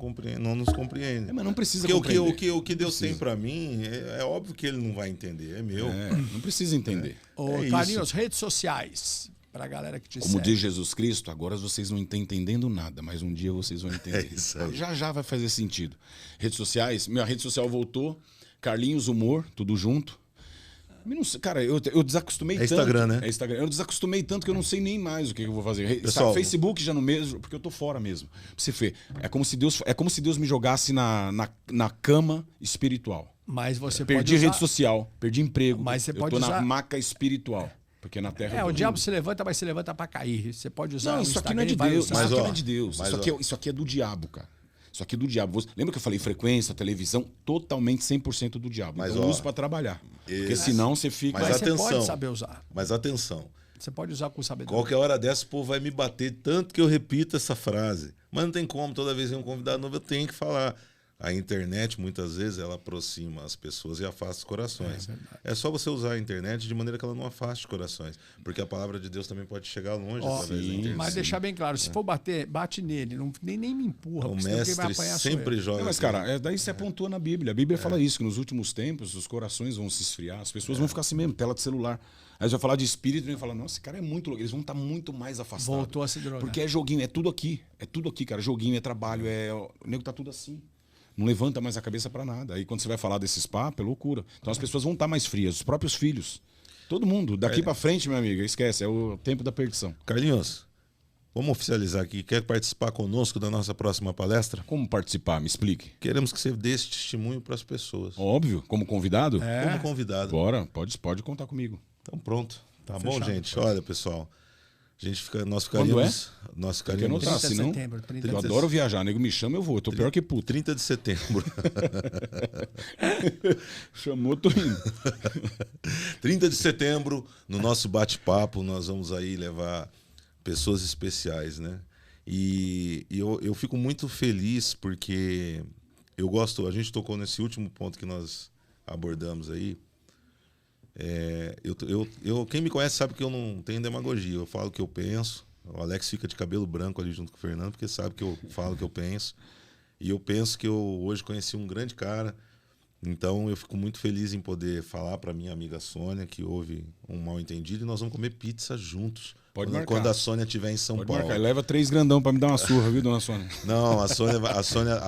nos compreendem. Mas não precisa porque compreender. o que Deus tem para mim, é óbvio que ele não vai entender, é meu. Não precisa entender. Carlinhos, redes sociais, para a galera que te Como segue. diz Jesus Cristo, agora vocês não estão entendendo nada, mas um dia vocês vão entender. É isso aí. Já vai fazer sentido. Redes sociais, minha rede social voltou, Carlinhos Humor, tudo junto. Cara, eu desacostumei tanto. Instagram, né? É Instagram. Eu desacostumei tanto que eu não sei nem mais o que eu vou fazer. Pessoal, Facebook já no mesmo, porque eu tô fora mesmo. Pra você ver, é como se Deus me jogasse na cama espiritual. Mas você Perdi pode usar... rede social, perdi emprego. Mas você eu pode tô usar... na maca espiritual. Porque na Terra. o diabo se levanta, mas se levanta para cair. Você pode usar. Não, o isso aqui Instagram não é de e vai Deus. usar. Isso aqui ó, não é de Deus. Isso aqui é do diabo, cara. Isso aqui é do diabo. Lembra que eu falei frequência, televisão? Totalmente 100% do diabo. Mas, então ó, eu uso para trabalhar. Porque senão você fica... Mas Você atenção. pode saber usar. Mas atenção. Você pode usar com sabedoria. Qualquer hora dessa o povo vai me bater tanto que eu repito essa frase. Mas não tem como, toda vez que um convidado novo eu tenho que falar. A internet, muitas vezes, ela aproxima as pessoas e afasta os corações. É só você usar a internet de maneira que ela não afaste os corações. Porque a palavra de Deus também pode chegar longe através da internet. Mas deixar bem claro, se for bater, bate nele. Não, nem me empurra. O porque senão quem vai mestre apanhar sou sempre eu. joga. Mas, cara, daí você pontua na Bíblia. A Bíblia fala isso, que nos últimos tempos os corações vão se esfriar, as pessoas vão ficar assim mesmo, tela de celular. Aí você vai falar de espírito e vai falar, nossa, esse cara é muito louco. Eles vão estar muito mais afastados. Voltou a se drogar. Porque é joguinho, é tudo aqui. É tudo aqui, cara. Joguinho, é trabalho, o nego tá tudo assim. Não levanta mais a cabeça para nada. Aí quando você vai falar desses papos, é loucura. Então as pessoas vão estar mais frias, os próprios filhos. Todo mundo. Daqui para frente, minha amiga, esquece, é o tempo da perdição. Carlinhos, vamos oficializar aqui. Quer participar conosco da nossa próxima palestra? Como participar? Me explique. Queremos que você dê esse testemunho para as pessoas. Óbvio, como convidado? Como convidado. Bora, pode contar comigo. Então pronto. Tá bom, fechado, gente? Olha, pessoal. Nós ficaríamos... Nós ficaríamos... Porque não tá, 30 de senão... setembro, 30 Eu adoro viajar, nego me chama, eu vou. Eu tô pior que puto. 30 de setembro. Chamou, tô indo. 30 de setembro, no nosso bate-papo, nós vamos aí levar pessoas especiais, né? E eu fico muito feliz porque eu gosto... A gente tocou nesse último ponto que nós abordamos aí. Quem me conhece sabe que eu não tenho demagogia. Eu falo o que eu penso. O Alex fica de cabelo branco ali junto com o Fernando, porque sabe que eu falo o que eu penso. E eu penso que eu hoje conheci um grande cara. Então eu fico muito feliz em poder falar para minha amiga Sônia que houve um mal-entendido e nós vamos comer pizza juntos. Pode marcar. Quando a Sônia estiver em São Paulo. Marcar. Leva 3 grandão pra me dar uma surra, viu, dona Sônia? Não, a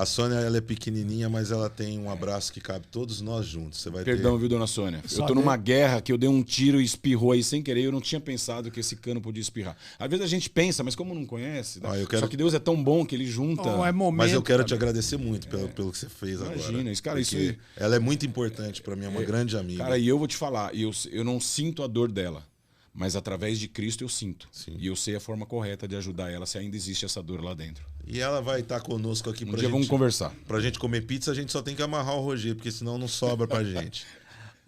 Sônia ela é pequenininha, mas ela tem um abraço que cabe todos nós juntos. Você vai Perdão, viu, dona Sônia? Só eu tô numa guerra que eu dei um tiro e espirrou aí sem querer. Eu não tinha pensado que esse cano podia espirrar. Às vezes a gente pensa, mas como não conhece... Só que Deus é tão bom que ele junta... É momento, mas eu quero te agradecer muito pelo que você fez agora. Imagina, isso, cara, isso... Ela é muito importante para mim, é uma grande amiga. Cara, e eu vou te falar, eu não sinto a dor dela. Mas através de Cristo eu sinto. Sim. E eu sei a forma correta de ajudar ela se ainda existe essa dor lá dentro. E ela vai estar conosco aqui Um dia vamos conversar. Pra gente comer pizza, a gente só tem que amarrar o Roger, porque senão não sobra pra gente.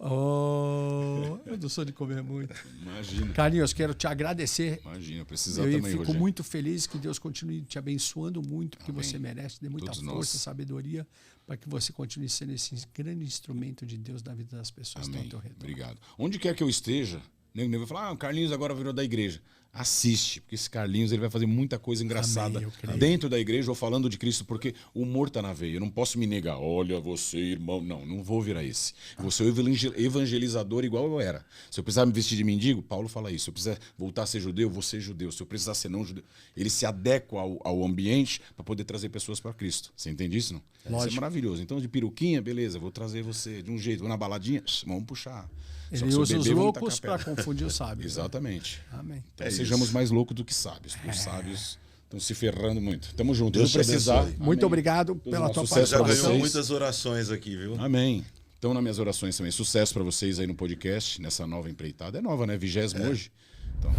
eu não sou de comer muito. Imagina. Carlinhos, quero te agradecer. Imagina, precisar Eu também, fico Rogério. muito feliz que Deus continue te abençoando muito, porque você merece, dê muita Todos força, nós. sabedoria, para que você continue sendo esse grande instrumento de Deus na vida das pessoas que estão ao Amém. teu redor. Obrigado. Onde quer que eu esteja, nego vai falar, o Carlinhos agora virou da igreja. assiste, porque esse Carlinhos ele vai fazer muita coisa engraçada Amém, eu creio. dentro da igreja ou falando de Cristo, porque o humor tá na veia. Eu não posso me negar, olha você, irmão. Não vou virar esse. Eu vou ser o evangelizador igual eu era. Se eu precisar me vestir de mendigo, Paulo fala isso. Se eu precisar voltar a ser judeu, eu vou ser judeu. Se eu precisar ser não judeu, ele se adequa ao ambiente para poder trazer pessoas para Cristo. Você entende isso, não? Isso é maravilhoso. Então, de peruquinha, beleza, vou trazer você de um jeito. Vou na baladinha, vamos puxar. Só Ele que se eu usa os beber, vamos loucos tacar para pedra. confundir os sábios. Exatamente. Amém. Então, sejamos mais loucos do que sábios. Porque os sábios estão se ferrando muito. Tamo junto. Deus Se precisar. abençoe. Muito Amém. obrigado pela nosso tua sucesso Já pra participação. ganhou vocês. muitas orações aqui, viu? Amém. Então, nas minhas orações também. Sucesso para vocês aí no podcast, nessa nova empreitada. É nova, né? 20º hoje. Então,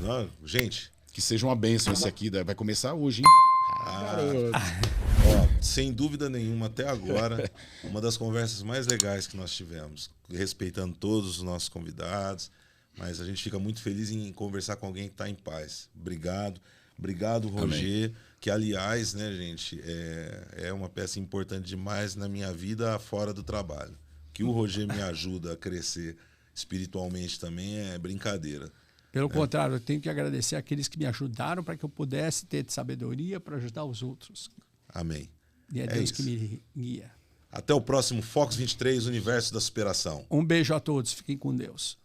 Não, gente, que seja uma bênção esse aqui. Vai começar hoje, hein? ó, sem dúvida nenhuma, até agora, uma das conversas mais legais que nós tivemos, respeitando todos os nossos convidados, mas a gente fica muito feliz em conversar com alguém que está em paz. Obrigado. Obrigado, Roger, que, aliás, né, gente, é uma peça importante demais na minha vida fora do trabalho. Que o Roger me ajuda a crescer espiritualmente também é brincadeira. Pelo contrário, eu tenho que agradecer aqueles que me ajudaram para que eu pudesse ter sabedoria para ajudar os outros. Amém. E é Deus que me guia. Até o próximo Fox 23, Universo da Superação. Um beijo a todos. Fiquem com Deus.